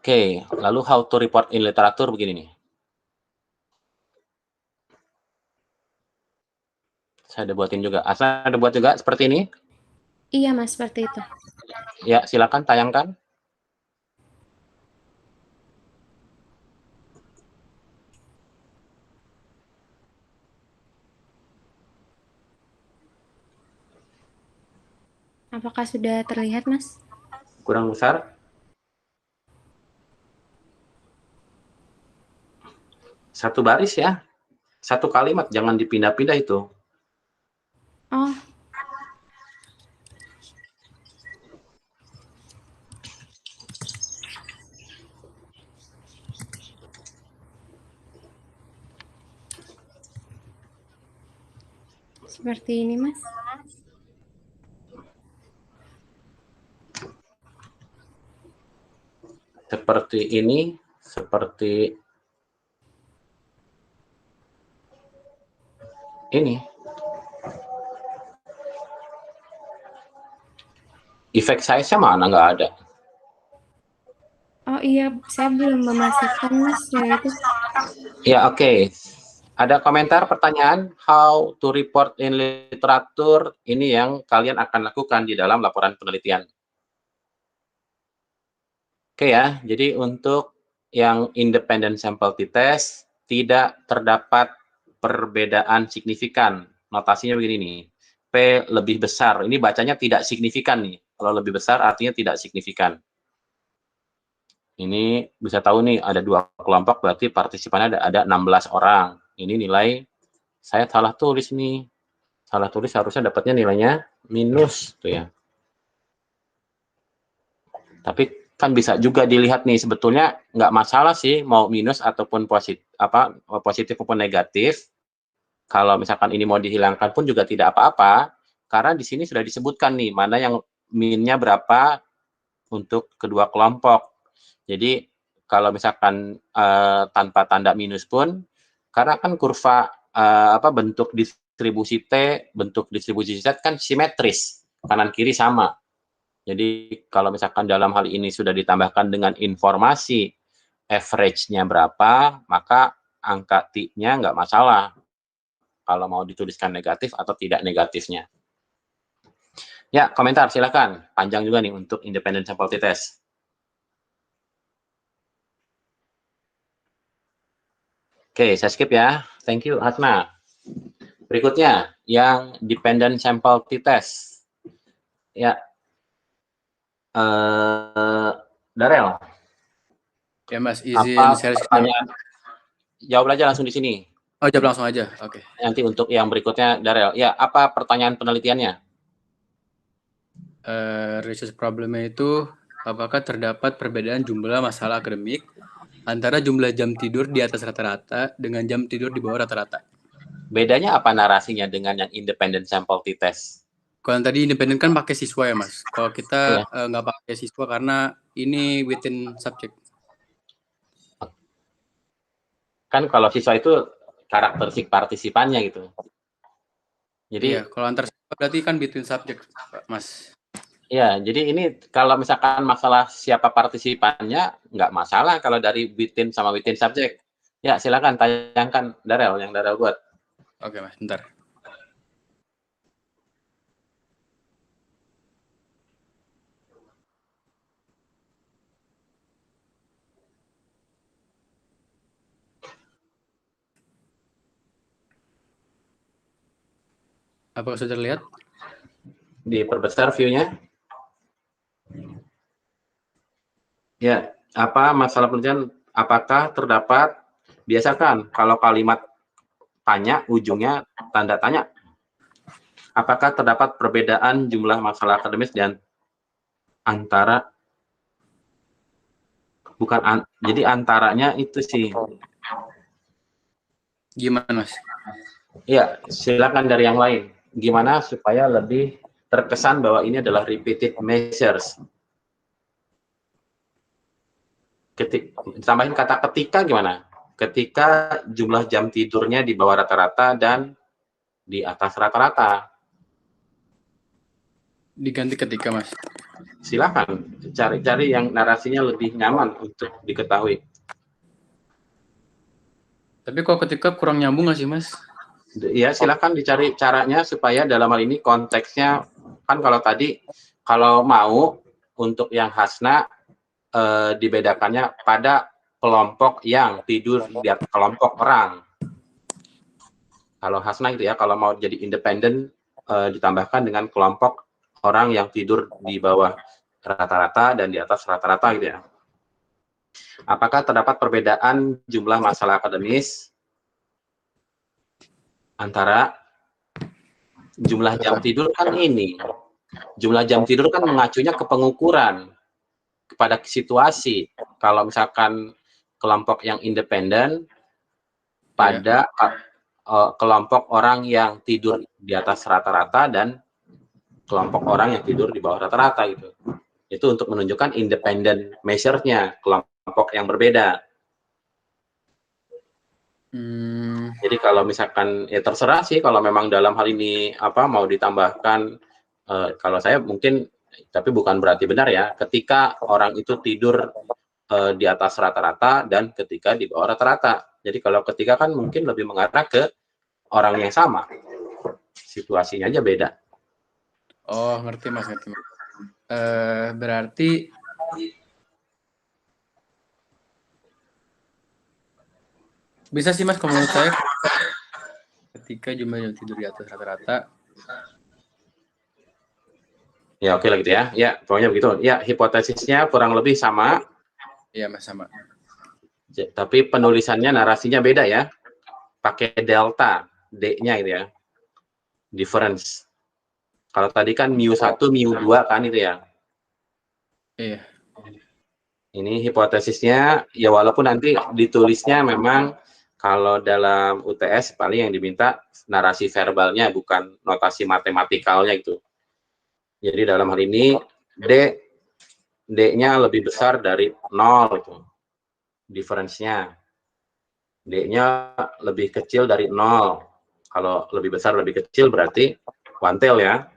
Oke, lalu how to report in literatur begini nih. Saya udah buatin juga. Asal ada buat juga seperti ini. Iya, Mas, seperti itu. Ya, silakan tayangkan. Apakah sudah terlihat, Mas? Kurang besar. Satu baris ya. Satu kalimat, jangan dipindah-pindah itu. Oh, seperti ini, Mas. Seperti ini, seperti ini. Efek size-nya mana nggak ada. Oh iya, saya belum memastikan, Mas, yang itu. Ya oke. Ada komentar, pertanyaan, how to report in literatur, ini yang kalian akan lakukan di dalam laporan penelitian. Oke ya, jadi untuk yang independent sample t-test, tidak terdapat perbedaan signifikan. Notasinya begini nih, P lebih besar, ini bacanya tidak signifikan nih. Kalau lebih besar artinya tidak signifikan. Ini bisa tahu nih, ada 2 kelompok, berarti partisipannya ada 16 orang. Ini nilai, saya salah tulis nih. Salah tulis, harusnya dapatnya nilainya minus tuh ya. Tapi kan bisa juga dilihat nih, sebetulnya nggak masalah sih mau minus ataupun positif maupun negatif. Kalau misalkan ini mau dihilangkan pun juga tidak apa-apa, karena di sini sudah disebutkan nih mana yang minnya berapa untuk kedua kelompok. Jadi kalau misalkan tanpa tanda minus pun, karena kan kurva bentuk distribusi T, bentuk distribusi Z kan simetris, kanan kiri sama. Jadi kalau misalkan dalam hal ini sudah ditambahkan dengan informasi average-nya berapa, maka angka T-nya nggak masalah kalau mau dituliskan negatif atau tidak negatifnya. Ya, komentar silakan. Panjang juga nih untuk independent sample t-test. Oke, saya skip ya. Thank you, Hatna. Berikutnya, yang dependent sample t-test. Ya, Darel. Ya Mas, izin Apa share screen. pertanyaan? Jawab aja langsung di sini. Oh, jawab langsung aja. Oke. Nanti untuk yang berikutnya, Darel. Ya, apa pertanyaan penelitiannya? Research problemnya itu, apakah terdapat perbedaan jumlah masalah akademik antara jumlah jam tidur di atas rata-rata dengan jam tidur di bawah rata-rata? Bedanya apa narasinya dengan yang independent sample t-test? Kalau yang tadi independen kan pakai siswa ya Mas. Kalau kita nggak pakai siswa karena ini within subject. Kan kalau siswa itu karakteristik partisipannya gitu. Jadi iya, kalau antar siswa berarti kan between subject, Mas. Iya, jadi ini kalau misalkan masalah siapa partisipannya, nggak masalah kalau dari within sama within subject. Ya, silakan tayangkan Darel, yang Darel buat. Oke, Mas, bentar. Apakah sudah terlihat? Diperbesar view-nya. Ya, apa masalah penelitian? Apakah terdapat, biasakan kalau kalimat tanya ujungnya tanda tanya. Apakah terdapat perbedaan jumlah masalah akademis dan antara, bukan jadi antaranya itu sih. Gimana, Mas? Ya, silakan dari yang lain. Gimana supaya lebih terkesan bahwa ini adalah repeated measures. Tambahin kata ketika gimana? Ketika jumlah jam tidurnya di bawah rata-rata dan di atas rata-rata. Diganti ketika, Mas. Silakan cari-cari yang narasinya lebih nyaman untuk diketahui. Tapi kalau ketika kurang nyambung nggak sih, Mas? Ya, silakan dicari caranya supaya dalam hal ini konteksnya, kan kalau tadi, kalau mau untuk yang hasna, dibedakannya pada kelompok yang tidur di atas kelompok orang. Kalau hasna itu ya, kalau mau jadi independen, ditambahkan dengan kelompok orang yang tidur di bawah rata-rata dan di atas rata-rata gitu ya. Apakah terdapat perbedaan jumlah masalah akademis antara jumlah jam tidur kan ini? Jumlah jam tidur kan mengacunya ke pengukuran, kepada situasi. Kalau misalkan kelompok yang independen pada kelompok orang yang tidur di atas rata-rata dan kelompok orang yang tidur di bawah rata-rata gitu. Itu untuk menunjukkan independent measure-nya, kelompok yang berbeda. Jadi kalau misalkan ya terserah sih, kalau memang dalam hal ini apa mau ditambahkan, kalau saya mungkin, tapi bukan berarti benar ya, ketika orang itu tidur di atas rata-rata dan ketika di bawah rata-rata. Jadi kalau ketika kan mungkin lebih mengarah ke orang yang sama, situasinya aja beda. Oh, ngerti, Mas, ngerti, Mas. Berarti bisa sih, Mas, kalau menurut saya ketika jumlah jam tidur di atas rata-rata. Ya oke lah gitu ya. Ya pokoknya begitu. Ya hipotesisnya kurang lebih sama. Iya, Mas, sama. Tapi penulisannya, narasinya beda ya. Pakai delta, D-nya gitu ya. Difference. Kalau tadi kan mu1, mu2 kan itu ya. Iya. Ini hipotesisnya, ya walaupun nanti ditulisnya memang kalau dalam UTS paling yang diminta narasi verbalnya, bukan notasi matematikalnya gitu. Jadi dalam hal ini D-nya lebih besar dari 0 itu. Difference-nya. D-nya lebih kecil dari 0. Kalau lebih besar lebih kecil berarti one tail ya.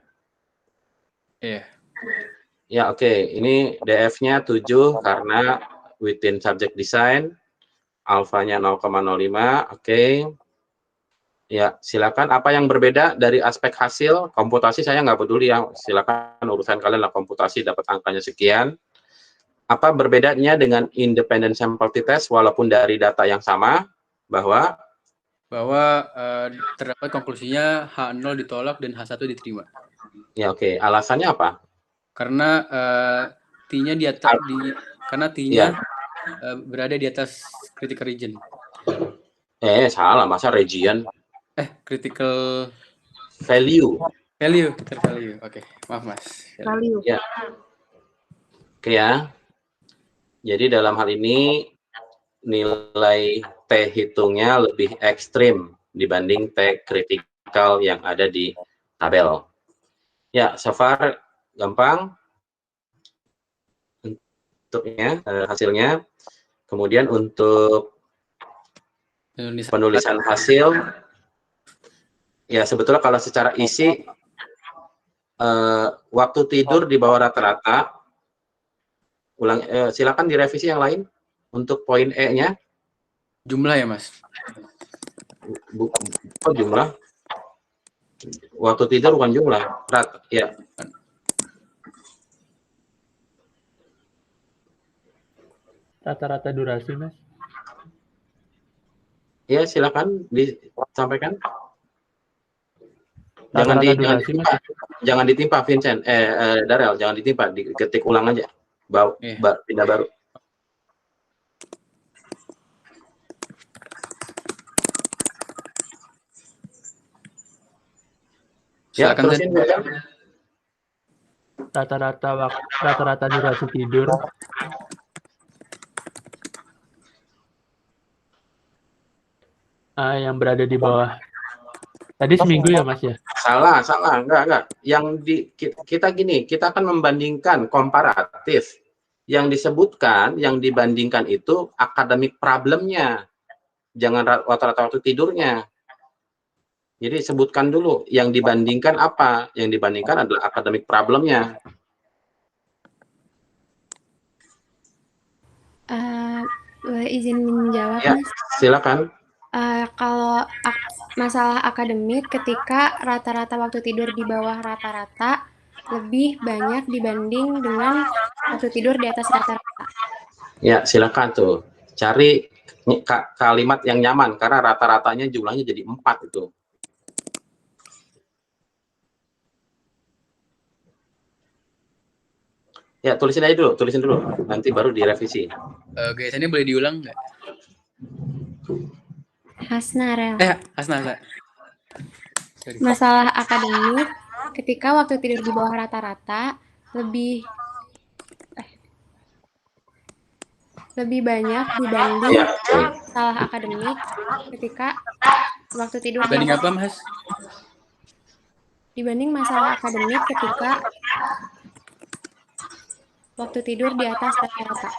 Iya. Ya oke, ini DF-nya 7 karena within subject design, alfanya 0,05, oke. Ya silakan, apa yang berbeda dari aspek hasil komputasi saya nggak peduli ya, silakan urusan kalian lah, komputasi dapat angkanya sekian. Apa berbedanya dengan independent sample t-test walaupun dari data yang sama? Bahwa terdapat konklusinya H0 ditolak dan H1 diterima. ya oke, alasannya apa? Karena T-nya di atas karena T-nya berada di atas critical region. Salah, masa region? Critical value. Oke, maaf Mas. Value. Ya. Oke ya. Jadi dalam hal ini nilai T hitungnya lebih ekstrim dibanding T kritikal yang ada di tabel. Ya, so far gampang untuknya, hasilnya. Kemudian untuk penulisan hasil, ya sebetulnya kalau secara isi, waktu tidur di bawah rata-rata, silakan direvisi yang lain untuk poin E-nya. Jumlah ya Mas? Oh jumlah? Waktu tidur bukan jumlah, ya. Rata-rata durasi, Mas? Ya, silakan disampaikan. Rata-rata durasi Mas. Jangan ditimpa Vincent, Darel, jangan ditimpa, diketik ulang aja. Pindah baru. Ya, terusin. Rata-rata durasi tidur yang berada di bawah. Tadi seminggu ya Mas ya? Salah, enggak. Kita akan membandingkan komparatif. Yang disebutkan, yang dibandingkan itu akademik problemnya, jangan rata-rata waktu tidurnya. Jadi sebutkan dulu yang dibandingkan apa? Yang dibandingkan adalah akademik problemnya. Boleh izin menjawab, Ya, Mas? silakan. Kalau masalah akademik, ketika rata-rata waktu tidur di bawah rata-rata lebih banyak dibanding dengan waktu tidur di atas rata-rata. Ya, silakan tuh. Cari kalimat yang nyaman, karena rata-ratanya jumlahnya jadi 4 itu. Ya, tulisin dulu. Nanti baru direvisi. Guys, ini boleh diulang nggak? Hasna. Masalah akademik, ketika waktu tidur di bawah rata-rata lebih banyak dibanding masalah akademik ketika waktu tidur Dibanding apa, Mas? Dibanding masalah akademik ketika waktu tidur di atas rata-rata.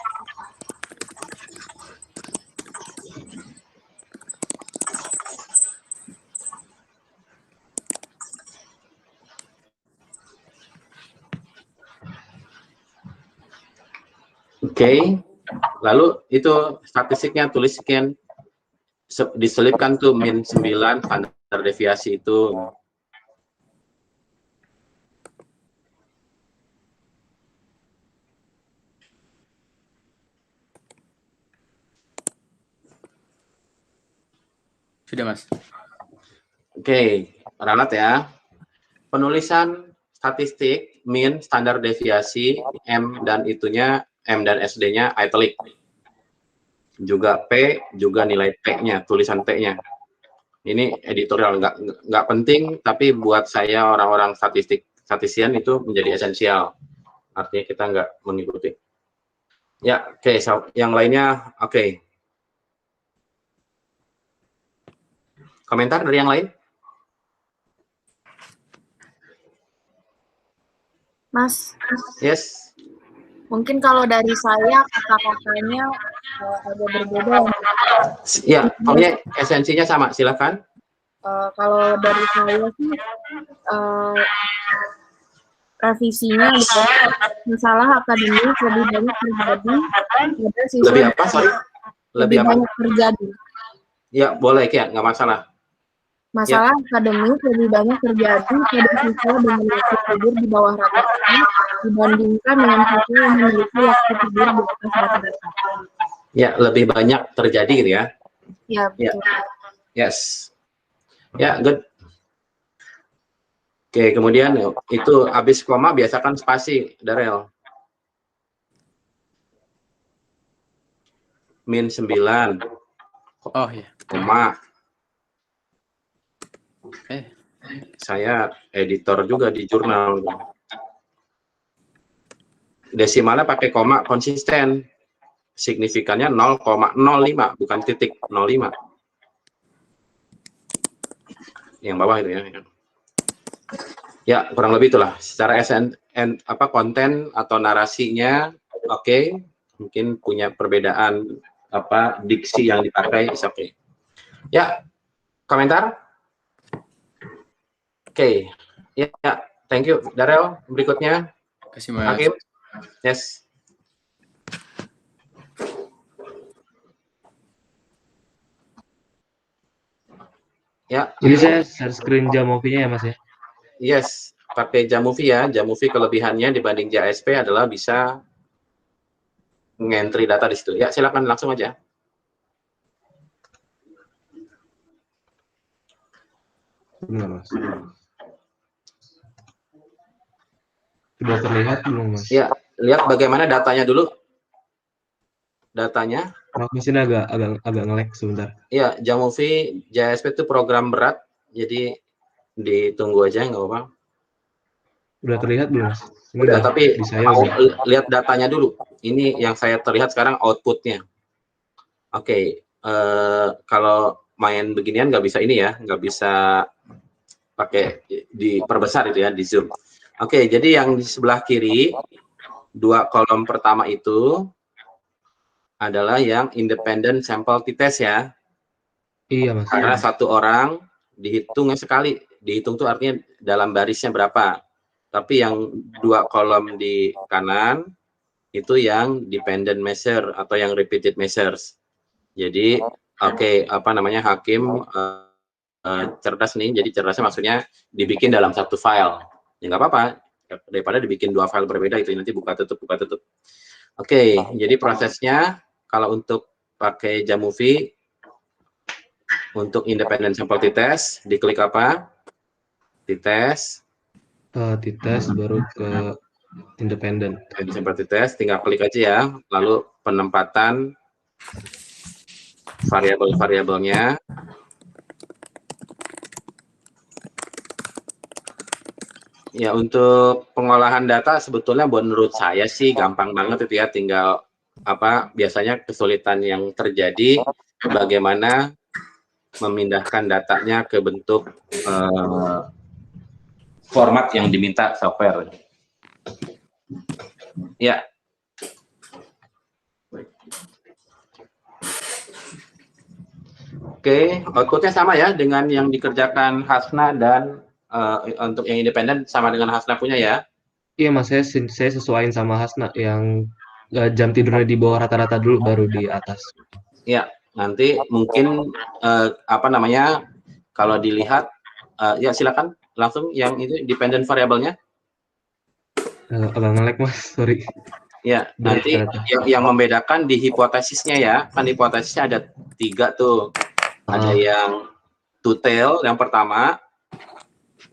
Oke. Lalu itu statistiknya tuliskan, diselipkan tuh min 9 standar deviasi itu. Sudah, Mas. Oke, Ranat ya. Penulisan statistik min standar deviasi M dan itunya M dan SD-nya italic. Juga P, juga nilai P-nya, tulisan P-nya. Ini editorial, nggak penting, tapi buat saya orang-orang statistisian itu menjadi esensial. Artinya kita nggak mengikuti. Ya, oke. Yang lainnya, oke. Komentar dari yang lain? Mas, Yes. mungkin kalau dari saya kata-katanya agak berbeda. Ya, pokoknya esensinya sama. Silakan. Kalau dari saya sih revisinya masalah akademik lebih banyak terjadi pada siswa. Lebih apa? Sorry. Lebih banyak terjadi. Ya, boleh ya, nggak masalah. Masalah akademik lebih banyak terjadi pada siswa dengan waktu tidur di bawah rata-rata dibandingkan dengan siswa yang memiliki waktu tidur di atas rata-rata. Ya, lebih banyak terjadi gitu ya. Ya, betul. Yes. Ya, good. Oke, kemudian itu habis koma biasakan spasi, Darel. Min 9. Oh iya. Koma. Saya editor juga di jurnal. Desimalnya pakai koma konsisten. Signifikannya 0,05, bukan titik 05. Yang bawah itu ya. Ya, kurang lebih itulah. Secara konten atau narasinya, oke. Mungkin punya perbedaan diksi yang dipakai, is okay. Ya, komentar? Oke. Ya, thank you. Darel, berikutnya. Terima kasih, Mas. Hakim. Yes. Ya. Jadi saya share screen Jamovi-nya ya Mas ya? Yes, pakai Jamovi ya. Jamovi kelebihannya dibanding JSP adalah bisa ngentry data di situ. Ya, silakan langsung aja. Benar, Mas. Udah terlihat belum, Mas? Ya, lihat bagaimana datanya dulu. Datanya. Mesin agak nge-lag sebentar. Iya, Jamovi JSP itu program berat, jadi ditunggu aja nggak apa-apa. Udah terlihat belum, Mas? Ini Udah, tapi di saya mau udah. lihat datanya dulu. Ini yang saya terlihat sekarang outputnya. Oke, kalau main beginian nggak bisa ini ya, nggak bisa pakai diperbesar itu ya, di zoom. Oke, jadi yang di sebelah kiri, 2 kolom pertama itu adalah yang independent sample t-test ya. Iya, Mas. Karena satu orang dihitungnya sekali. Dihitung tuh artinya dalam barisnya berapa. Tapi yang 2 kolom di kanan itu yang dependent measure atau yang repeated measures. Jadi hakim cerdas nih. Jadi cerdasnya maksudnya dibikin dalam satu file. Ya nggak apa-apa. Daripada dibikin 2 file berbeda itu nanti buka tutup. Oke, jadi prosesnya kalau untuk pakai Jamovi untuk independent sample t-test, diklik apa? T-test. T-test baru ke independent. Sample t-test, tinggal klik aja ya. Lalu penempatan variabel-variabelnya. Ya, untuk pengolahan data sebetulnya menurut saya sih gampang banget itu ya, tinggal biasanya kesulitan yang terjadi bagaimana memindahkan datanya ke bentuk format yang diminta software. Ya. Oke, outputnya sama ya dengan yang dikerjakan Hasna dan untuk yang independen sama dengan Hasna punya ya? Iya, Mas, saya sesuaiin sama Hasna yang jam tidurnya di bawah rata-rata dulu baru di atas. Ya, nanti mungkin kalau dilihat ya silakan langsung yang itu dependent variabelnya. Agak nge-lag, Mas, sorry. Ya, nanti yang membedakan di hipotesisnya ya, kan hipotesisnya ada 3 tuh. Ada yang two tail yang pertama,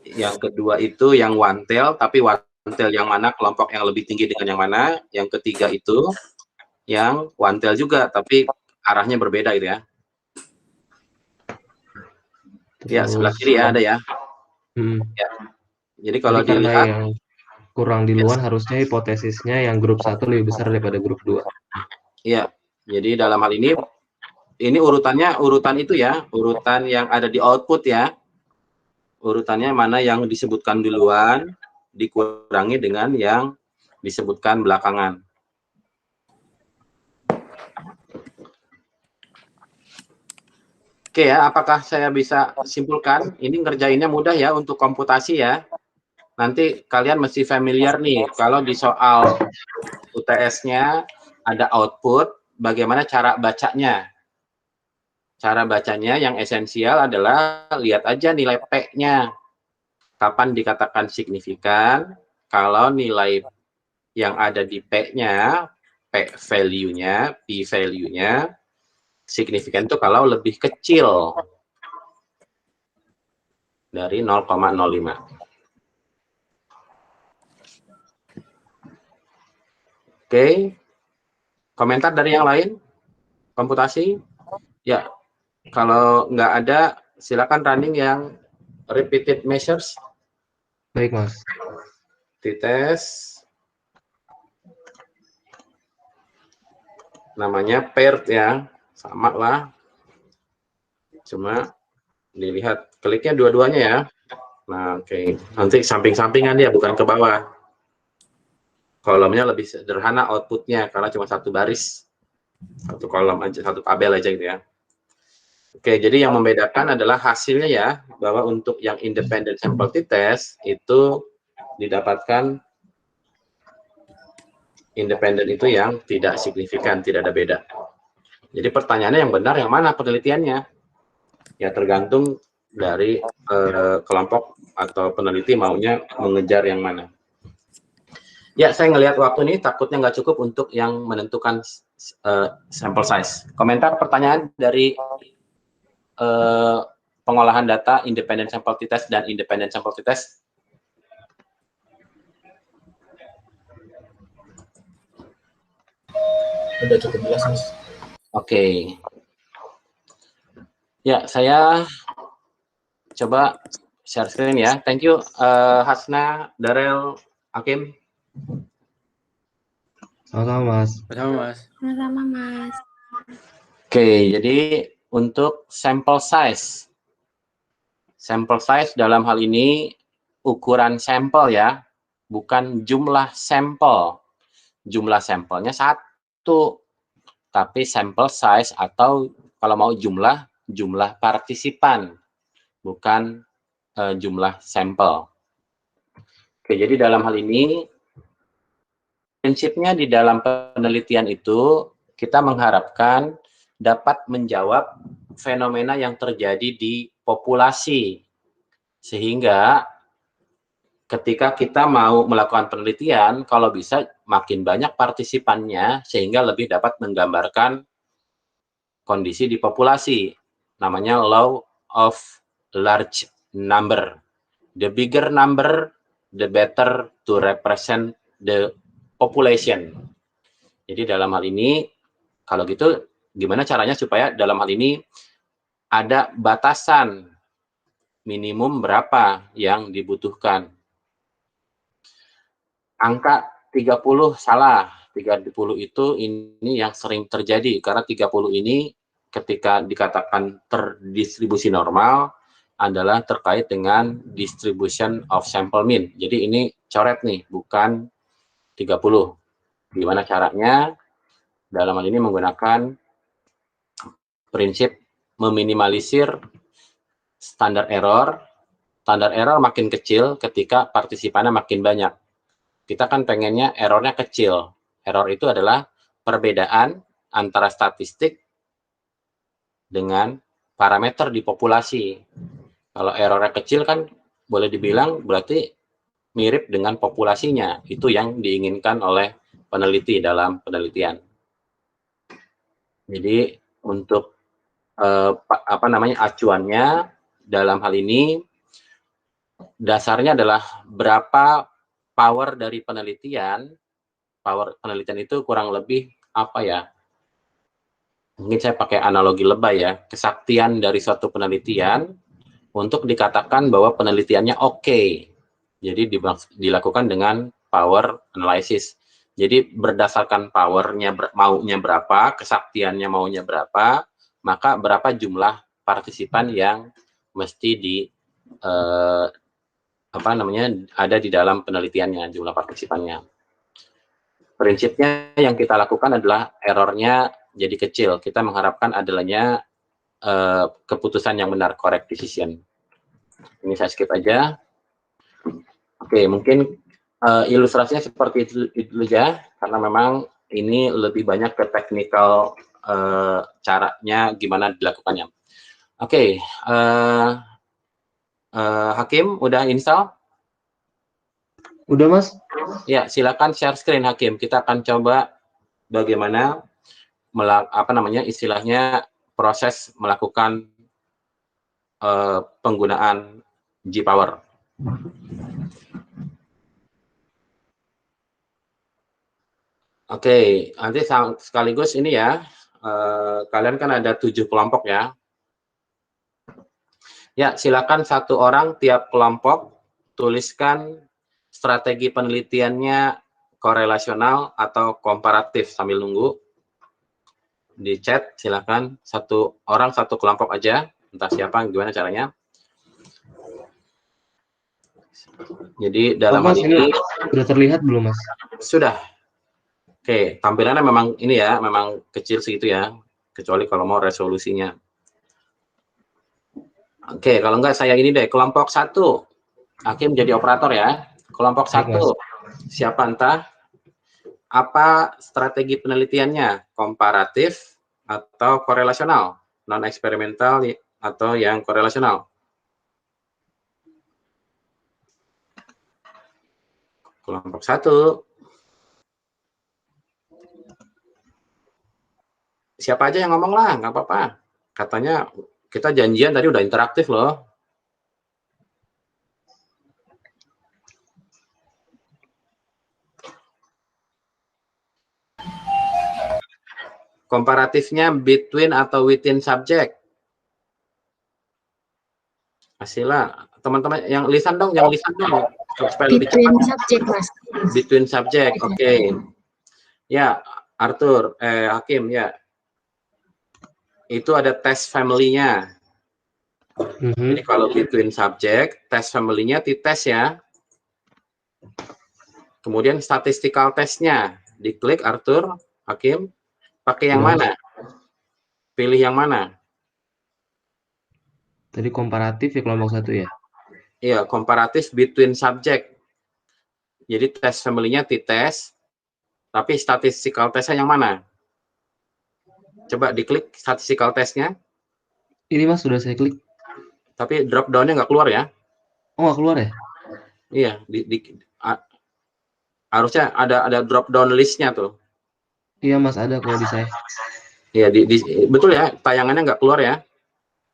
yang kedua itu yang one tail, tapi one tail yang mana kelompok yang lebih tinggi dengan yang mana, yang ketiga itu yang one tail juga, tapi arahnya berbeda gitu ya. Ya, sebelah kiri ya ada ya. Ya. Jadi kalau dilihat yang kurang di luar harusnya hipotesisnya yang grup 1 lebih besar daripada grup 2. Iya. Jadi dalam hal ini urutan itu ya, urutan yang ada di output ya. Urutannya mana yang disebutkan duluan dikurangi dengan yang disebutkan belakangan. Oke ya, apakah saya bisa simpulkan? Ini ngerjainnya mudah ya untuk komputasi ya. Nanti kalian mesti familiar nih, kalau di soal UTS-nya ada output, bagaimana cara bacanya. Cara bacanya yang esensial adalah lihat aja nilai P-nya. Kapan dikatakan signifikan? Kalau nilai yang ada di P-nya, P value-nya, P value-nya, signifikan itu kalau lebih kecil dari 0,05. Oke, komentar dari yang lain? Komputasi? Ya, kalau nggak ada, silakan running yang repeated measures. Baik, Mas. T-test. Namanya paired ya, sama lah. Cuma dilihat kliknya dua-duanya ya. Nah, oke. Nanti samping-sampingan dia, bukan ke bawah. Kolomnya lebih sederhana outputnya karena cuma satu baris, satu kolom aja, satu tabel aja gitu ya. Oke, jadi yang membedakan adalah hasilnya ya, bahwa untuk yang independent sample t-test itu didapatkan independen itu yang tidak signifikan, tidak ada beda. Jadi pertanyaannya yang benar yang mana penelitiannya? Ya tergantung dari kelompok atau peneliti maunya mengejar yang mana. Ya, saya ngelihat waktu ini takutnya nggak cukup untuk yang menentukan sample size. Komentar pertanyaan dari pengolahan data independent sample t-test dan independent sample t-test. Udah cukup jelas, Mas. Oke. Ya, saya coba share screen ya. Thank you, Hasna, Darel, Hakim. Sama-sama, Mas. Sama Mas. Sama-sama, Mas. Oke, jadi untuk sampel size. Sampel size dalam hal ini ukuran sampel ya, bukan jumlah sampel. Jumlah sampelnya 1, tapi sampel size atau kalau mau jumlah partisipan, bukan jumlah sampel. Oke, jadi dalam hal ini prinsipnya di dalam penelitian itu kita mengharapkan dapat menjawab fenomena yang terjadi di populasi, sehingga ketika kita mau melakukan penelitian, kalau bisa makin banyak partisipannya sehingga lebih dapat menggambarkan kondisi di populasi. Namanya law of large number. The bigger number, the better to represent the population. Jadi dalam hal ini, kalau gitu gimana caranya supaya dalam hal ini ada batasan minimum berapa yang dibutuhkan. Angka 30 salah. 30 itu ini yang sering terjadi karena 30 ini ketika dikatakan terdistribusi normal adalah terkait dengan distribution of sample mean. Jadi ini coret nih, bukan 30. Gimana caranya? Dalam hal ini menggunakan prinsip meminimalisir standar error. Standar error makin kecil ketika partisipannya makin banyak. Kita kan pengennya errornya kecil. Error itu adalah perbedaan antara statistik dengan parameter di populasi. Kalau errornya kecil kan boleh dibilang berarti mirip dengan populasinya. Itu yang diinginkan oleh peneliti dalam penelitian. Jadi untuk acuannya dalam hal ini dasarnya adalah berapa power dari penelitian. Power penelitian itu kurang lebih apa ya? Mungkin saya pakai analogi lebay ya. Kesaktian dari suatu penelitian untuk dikatakan bahwa penelitiannya oke. Jadi dilakukan dengan power analysis. Jadi berdasarkan powernya maunya berapa, kesaktiannya maunya berapa, maka berapa jumlah partisipan yang mesti ada di dalam penelitiannya, jumlah partisipannya. Prinsipnya yang kita lakukan adalah errornya jadi kecil. Kita mengharapkan adanya keputusan yang benar, correct decision. Ini saya skip aja. Oke, mungkin ilustrasinya seperti itu aja, karena memang ini lebih banyak ke technical caranya gimana dilakukannya. Oke, Hakim, udah install? Udah, Mas. Ya, silakan share screen Hakim. Kita akan coba bagaimana istilahnya proses melakukan penggunaan G-Power. Oke, nanti sekaligus ini ya, kalian kan ada 7 kelompok ya. Ya, silakan satu orang tiap kelompok tuliskan strategi penelitiannya korelasional atau komparatif sambil nunggu. Di chat silakan satu orang satu kelompok aja, entah siapa gimana caranya. Jadi dalam Mas, hal ini sudah terlihat belum, Mas? Sudah. Oke, tampilannya memang ini ya, memang kecil segitu ya, kecuali kalau mau resolusinya. Oke, kalau enggak saya ini deh, kelompok 1. Hakim jadi operator ya. Kelompok 1, siapa entah apa strategi penelitiannya, komparatif atau korelasional, non eksperimental atau yang korelasional. Kelompok 1. Siapa aja yang ngomong lah, nggak apa-apa. Katanya kita janjian tadi udah interaktif loh. Komparatifnya between atau within subject? Hasilnya, teman-teman yang lisan dong, supaya lebih cepat. Between subject, Mas. Between subject, oke. Ya, Arthur, Hakim, ya. Itu ada test family-nya. Jadi kalau between subject, test family-nya dites ya. Kemudian statistical test-nya. Diklik Arthur, Hakim, pakai yang mana? Pilih yang mana? Tadi komparatif ya kelompok 1 ya? Iya, komparatif between subject. Jadi test family-nya dites, tapi statistical test-nya yang mana? Coba diklik statistical test-nya. Ini Mas, sudah saya klik. Tapi drop down-nya nggak keluar ya? Oh, nggak keluar ya? Iya, harusnya ada drop down list-nya tuh. Iya Mas, ada kalau di saya. Iya, betul ya, tayangannya nggak keluar ya?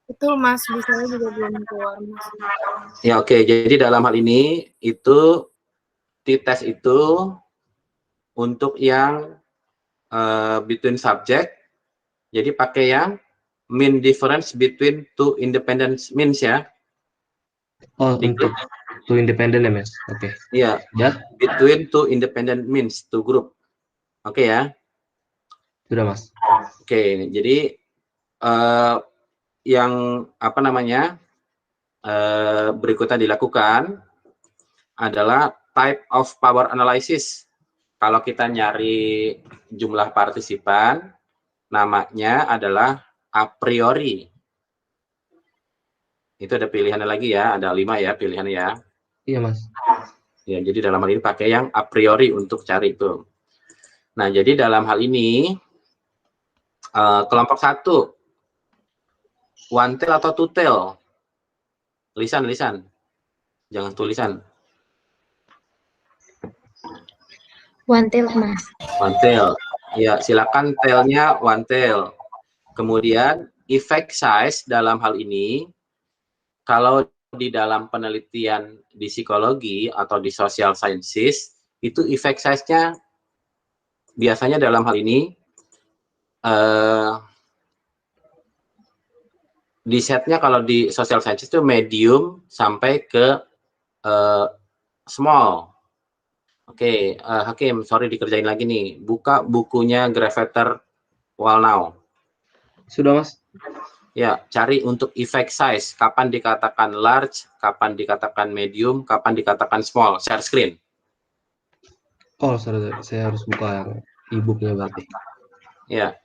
Betul, Mas. Di saya juga belum keluar, Mas. Ya, oke. Jadi dalam hal ini, itu tes itu untuk yang between subject, jadi pakai yang mean difference between two independent means ya. Oh, untuk two independent ya Mas? Oke. Iya, between two independent means, two group. Oke ya? Sudah Mas. Oke, jadi yang apa namanya berikutnya dilakukan adalah type of power analysis. Kalau kita nyari jumlah partisipan, namanya adalah a priori. Itu ada pilihannya lagi ya, ada 5 ya pilihannya ya. Iya Mas. Ya, jadi dalam hal ini pakai yang a priori untuk cari itu. Nah, jadi dalam hal ini kelompok 1, one tail atau two tail? Lisan, jangan tulisan. One tail, Mas. One tail. Ya, silakan tailnya one tail. Kemudian effect size dalam hal ini, kalau di dalam penelitian di psikologi atau di social sciences, itu effect size-nya biasanya dalam hal ini di setnya kalau di social sciences itu medium sampai ke small. Oke, Hakim, sorry dikerjain lagi nih. Buka bukunya Gravater Wallnau. Sudah Mas. Ya, cari untuk effect size. Kapan dikatakan large, kapan dikatakan medium, kapan dikatakan small. Share screen. Oh, sorry, saya harus buka yang e-booknya berarti. Ya.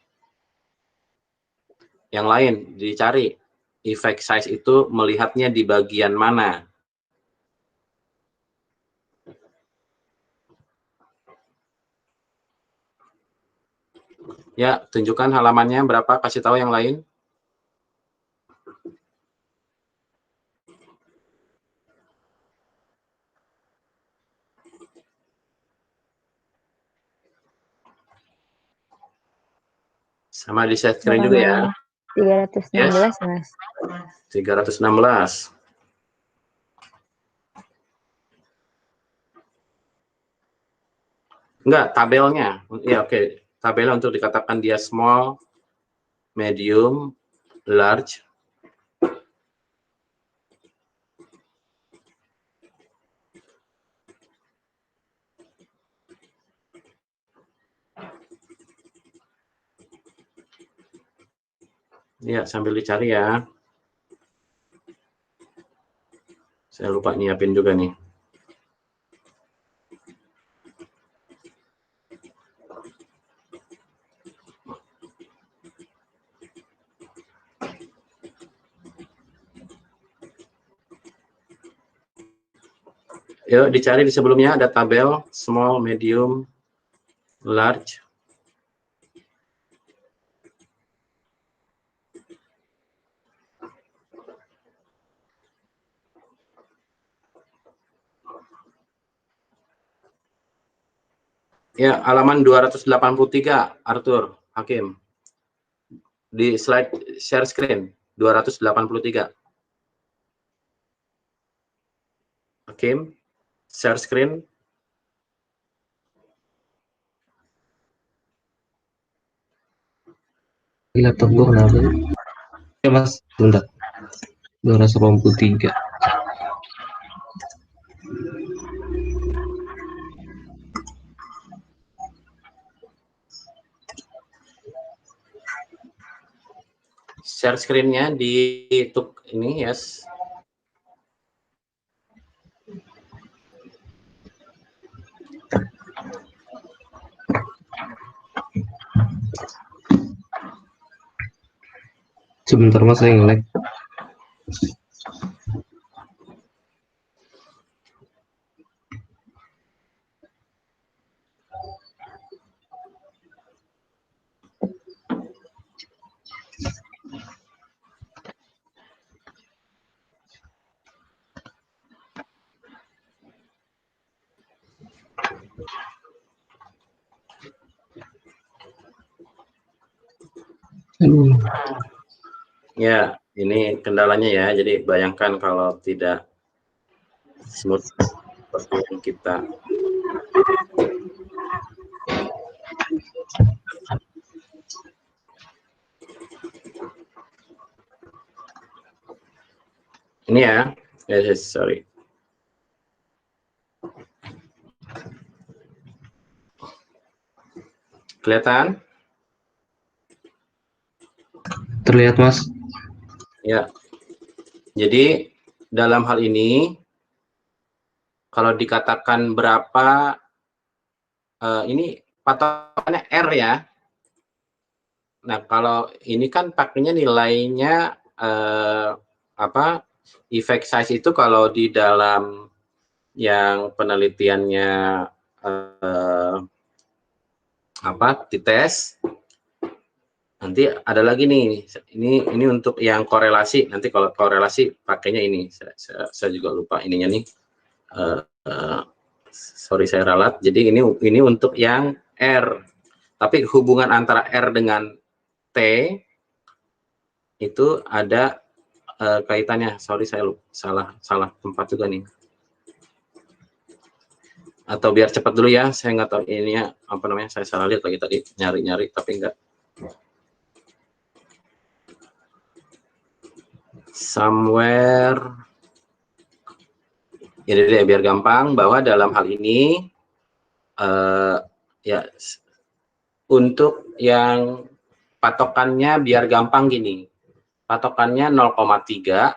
Yang lain dicari. Effect size itu melihatnya di bagian mana? Ya, tunjukkan halamannya berapa, kasih tahu yang lain. Sama di share screen juga ya. 316, Mas. 316. Enggak, tabelnya. Ya, oke. Tabelnya untuk dikatakan dia small, medium, large. Ya, sambil dicari ya. Saya lupa nyiapin juga nih. Yuk, dicari di sebelumnya ada tabel small, medium, large. Ya, halaman 283, Arthur, Hakim. Di slide share screen, 283. Hakim, share screen. Laptop gua kenapa sih? Ya mas, bentar. 283. Share screen-nya di ini, yes. Sebentar mas, saya nge-lag. Ya, ini kendalanya ya. Jadi bayangkan kalau tidak smooth seperti yang kita. Ini ya, yes, sorry. Kelihatan? Terlihat mas. Ya. Jadi dalam hal ini, kalau dikatakan berapa, ini patokannya R ya. Nah, kalau ini kan pakainya nilainya effect size itu kalau di dalam yang penelitiannya dites, nanti ada lagi nih, ini untuk yang korelasi. Nanti kalau korelasi pakainya ini, saya juga lupa ininya nih. Sorry saya ralat. Jadi ini untuk yang R. Tapi hubungan antara R dengan T itu ada kaitannya. Sorry saya salah tempat juga nih. Atau biar cepat dulu ya, saya nggak tahu ininya apa namanya, saya salah lihat lagi tadi, nyari-nyari tapi enggak. Somewhere. Jadi biar gampang, bahwa dalam hal ini ya untuk yang patokannya biar gampang gini, patokannya 0,3.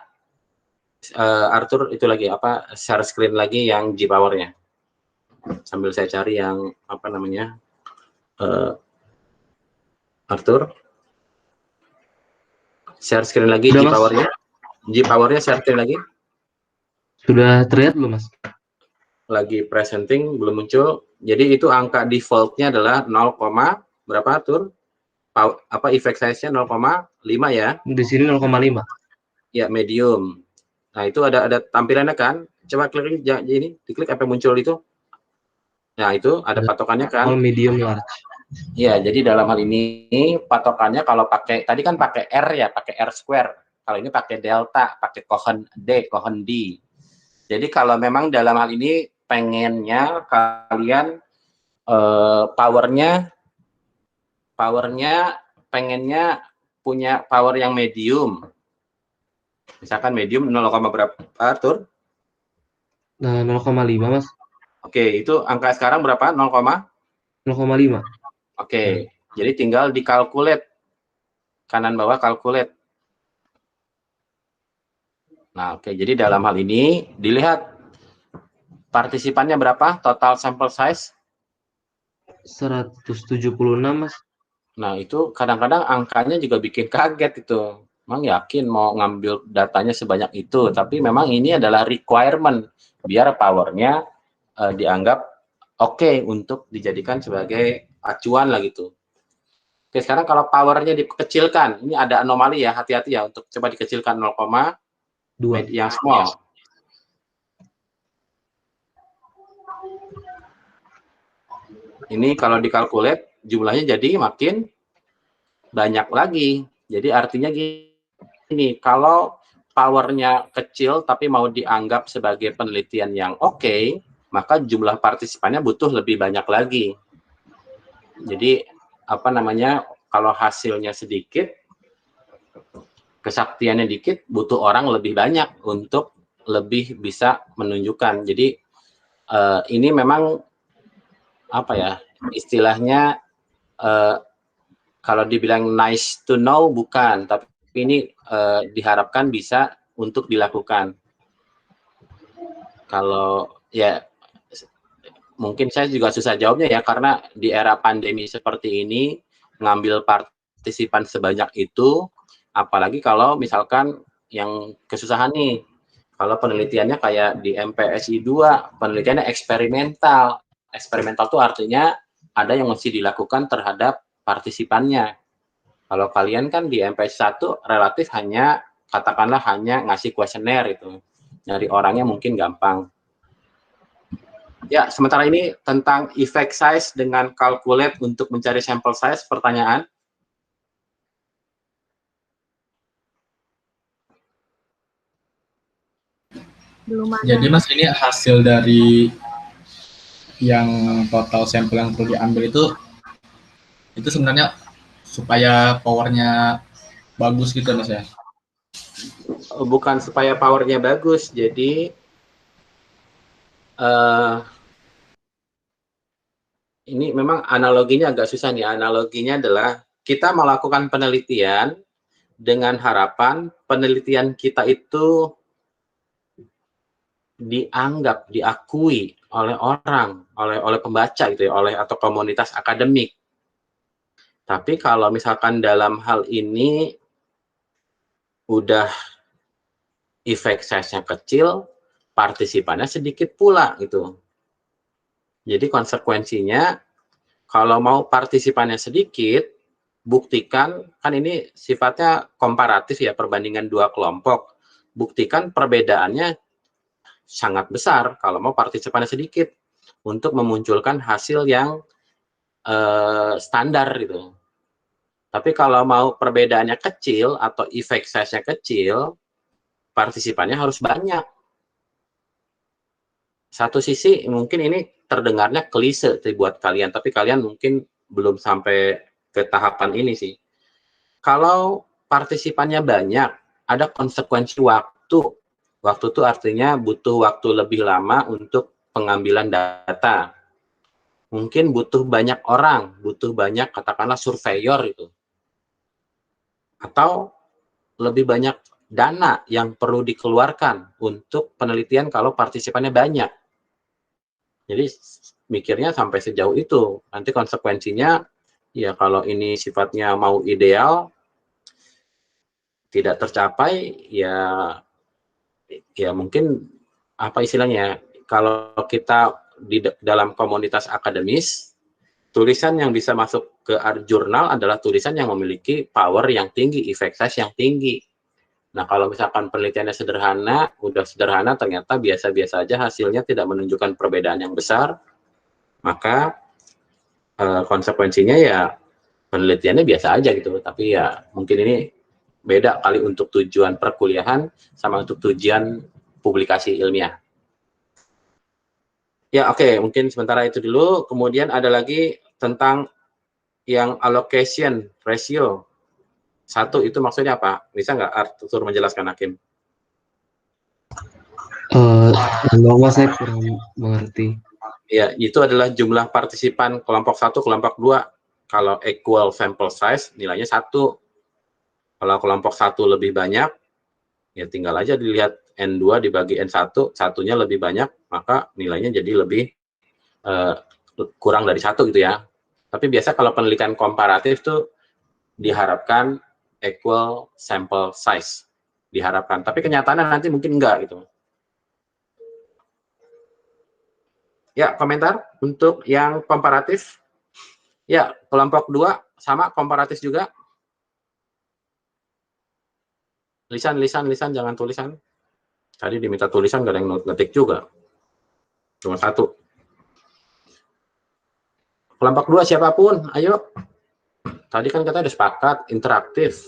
Arthur itu lagi apa, share screen lagi yang G powernya, sambil saya cari yang apa namanya, Arthur share screen lagi. G powernya share screen lagi. Sudah terlihat belum mas? Lagi presenting, belum muncul. Jadi itu angka defaultnya adalah 0, berapa Arthur? Apa effect size-nya 0,5 ya? Di sini 0,5. Ya, medium. Nah, itu ada tampilannya kan? Coba klik ini, diklik apa muncul itu? Nah, itu ada patokannya kan? Small, medium, large. Ya, jadi dalam hal ini patokannya kalau pakai, tadi kan pakai R ya, pakai R square. Kalau ini pakai delta, pakai Cohen D. Jadi kalau memang dalam hal ini pengennya kalian powernya pengennya punya power yang medium. Misalkan medium 0, berapa Arthur? Nah, 0,5 mas. Oke, itu angka sekarang berapa? 0,5. Oke, jadi tinggal dikalkulate. Kanan bawah calculate. Nah, oke, jadi dalam hal ini dilihat partisipannya berapa, total sample size? 176 mas. Nah, itu kadang-kadang angkanya juga bikin kaget itu. Memang yakin mau ngambil datanya sebanyak itu, tapi memang ini adalah requirement biar powernya dianggap oke untuk dijadikan sebagai acuan lah gitu. Oke, sekarang kalau powernya dikecilkan, ini ada anomali ya, hati-hati ya untuk coba dikecilkan 0,2 yang small. Ini kalau dikalkulate jumlahnya jadi makin banyak lagi. Jadi artinya gini, kalau powernya kecil tapi mau dianggap sebagai penelitian yang oke, maka jumlah partisipannya butuh lebih banyak lagi. Jadi apa namanya, kalau hasilnya sedikit, kesaktiannya dikit, butuh orang lebih banyak untuk lebih bisa menunjukkan. Jadi ini memang apa ya istilahnya, kalau dibilang nice to know bukan, tapi ini diharapkan bisa untuk dilakukan. Kalau ya mungkin saya juga susah jawabnya ya, karena di era pandemi seperti ini ngambil partisipan sebanyak itu, apalagi kalau misalkan yang kesusahan nih, kalau penelitiannya kayak di MPSI 2, penelitiannya eksperimental. Eksperimental itu artinya ada yang mesti dilakukan terhadap partisipannya. Kalau kalian kan di MPSI 1 relatif hanya, katakanlah hanya ngasih kuesioner itu. Dari orangnya mungkin gampang. Ya, sementara ini tentang effect size dengan calculate untuk mencari sample size, pertanyaan? Belum ada. Jadi Mas, ini hasil dari yang total sampel yang perlu diambil itu sebenarnya supaya powernya bagus gitu Mas ya? Bukan supaya powernya bagus, jadi ini memang analoginya agak susah nih. Analoginya adalah kita melakukan penelitian dengan harapan penelitian kita itu dianggap, diakui oleh orang, oleh pembaca gitu ya, atau komunitas akademik. Tapi kalau misalkan dalam hal ini udah efek size-nya kecil, partisipannya sedikit pula gitu. Jadi konsekuensinya kalau mau partisipannya sedikit, buktikan, kan ini sifatnya komparatif ya, perbandingan dua kelompok. Buktikan perbedaannya sangat besar kalau mau partisipannya sedikit untuk memunculkan hasil yang standar gitu. Tapi kalau mau perbedaannya kecil atau effect size-nya kecil, partisipannya harus banyak. Satu sisi mungkin ini terdengarnya klise buat kalian, tapi kalian mungkin belum sampai ke tahapan ini sih. Kalau partisipannya banyak, ada konsekuensi waktu. Waktu itu artinya butuh waktu lebih lama untuk pengambilan data. Mungkin butuh banyak orang, butuh banyak katakanlah surveyor itu. Atau lebih banyak dana yang perlu dikeluarkan untuk penelitian kalau partisipannya banyak. Jadi mikirnya sampai sejauh itu. Nanti konsekuensinya, ya kalau ini sifatnya mau ideal, tidak tercapai, ya mungkin apa istilahnya, kalau kita di dalam komunitas akademis, tulisan yang bisa masuk ke jurnal adalah tulisan yang memiliki power yang tinggi, effect size yang tinggi. Nah, kalau misalkan penelitiannya sederhana, udah sederhana, ternyata biasa-biasa aja hasilnya tidak menunjukkan perbedaan yang besar, maka konsekuensinya ya penelitiannya biasa aja gitu. Tapi ya mungkin ini beda kali untuk tujuan perkuliahan sama untuk tujuan publikasi ilmiah. Ya oke, mungkin sementara itu dulu. Kemudian ada lagi tentang yang allocation ratio. 1 itu maksudnya apa? Bisa nggak Arthur menjelaskan, Hakim? Mas, saya kurang mengerti. Ya, itu adalah jumlah partisipan kelompok 1, kelompok 2. Kalau equal sample size, nilainya 1. Kalau kelompok 1 lebih banyak, ya tinggal aja dilihat N2 dibagi N1, satunya lebih banyak, maka nilainya jadi lebih kurang dari 1 gitu ya. Tapi biasa kalau penelitian komparatif tuh diharapkan equal sample size. Diharapkan. Tapi kenyataannya nanti mungkin enggak gitu. Ya, komentar untuk yang komparatif. Ya, kelompok 2 sama komparatif juga. Lisan, jangan tulisan. Tadi diminta tulisan, gak ada yang ngetik juga. Cuma 1. Kelompok 2 siapapun, ayo. Tadi kan kita udah sepakat, interaktif.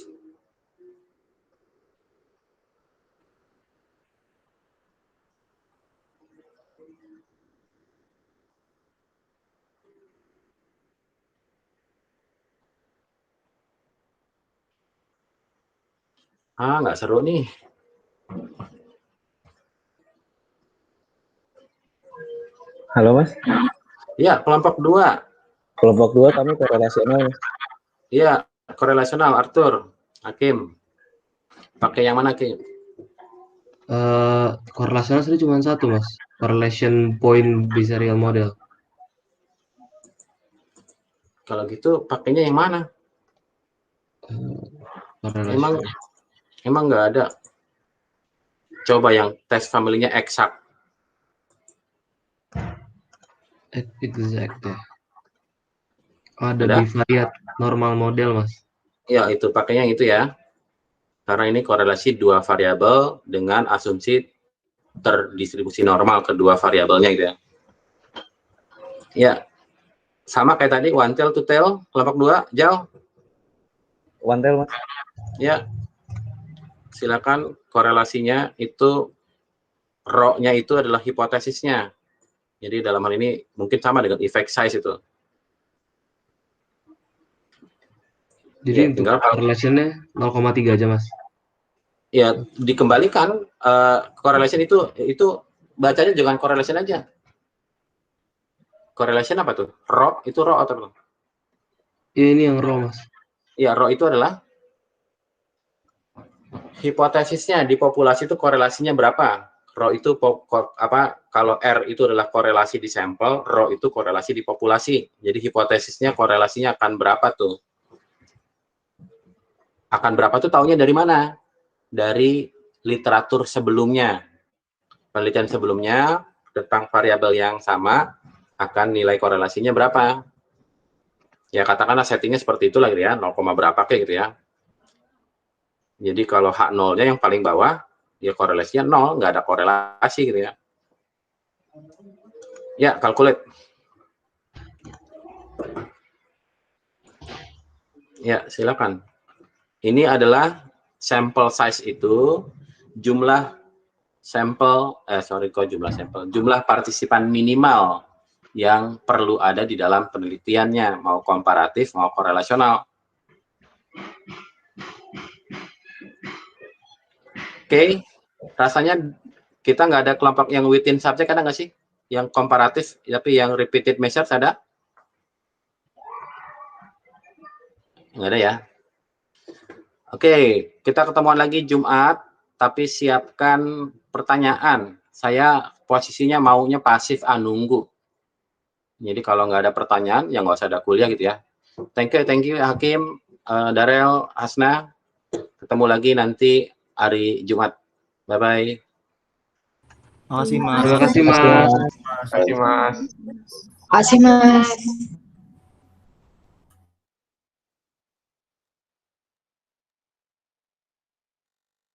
Nggak seru nih. Halo Mas. Ya, kelompok 2. Kelompok 2 kami korelasional. Iya, korelasional, Arthur, Hakim. Pakai yang mana, Kim? Korelasional sih cuma satu, Mas. Correlation point biserial model. Kalau gitu pakainya yang mana? Emang nggak ada. Coba yang tes familinya eksak. Exact ya. Ada Udah? bivariat normal model, Mas. Ya, itu pakainya itu ya. Karena ini korelasi dua variabel dengan asumsi terdistribusi normal kedua variabelnya gitu ya. Ya, sama kayak tadi, one tail, two tail, kelompok 2, Jal. One tail, Mas. Ya, silakan korelasinya itu, rho-nya itu adalah hipotesisnya. Jadi dalam hal ini mungkin sama dengan effect size itu. Jadi Ya, untuk tinggal correlationnya 0,3 aja, Mas. Ya, dikembalikan correlation itu bacanya jangan correlation aja. Correlation apa tuh? Rho, itu rho atau apa? Ya, ini yang rho, Mas. Ya, rho itu adalah hipotesisnya di populasi itu korelasinya berapa? Rho itu kalau R itu adalah korelasi di sampel, rho itu korelasi di populasi. Jadi hipotesisnya korelasinya akan berapa tuh? Akan berapa tuh taunya dari mana? Dari literatur sebelumnya. Penelitian sebelumnya tentang variabel yang sama akan nilai korelasinya berapa? Ya katakanlah settingnya seperti itulah gitu ya, 0, berapa kayak gitu ya. Jadi kalau H0-nya yang paling bawah, ya korelasinya 0, nggak ada korelasi gitu ya. Ya, calculate. Ya, silakan. Ini adalah sampel size itu, jumlah sampel, jumlah partisipan minimal yang perlu ada di dalam penelitiannya, mau komparatif, mau korelasional. Oke, rasanya kita nggak ada kelompok yang within subject, ada nggak sih? Yang komparatif, tapi yang repeated measures ada? Nggak ada ya? Oke, kita ketemuan lagi Jumat, tapi siapkan pertanyaan. Saya posisinya maunya pasif nunggu. Jadi kalau nggak ada pertanyaan, ya nggak usah ada kuliah gitu ya. Thank you Hakim, Darel, Hasna. Ketemu lagi nanti hari Jumat. Bye-bye. Makasih, Mas. Terima kasih, Mas. Makasih, Mas.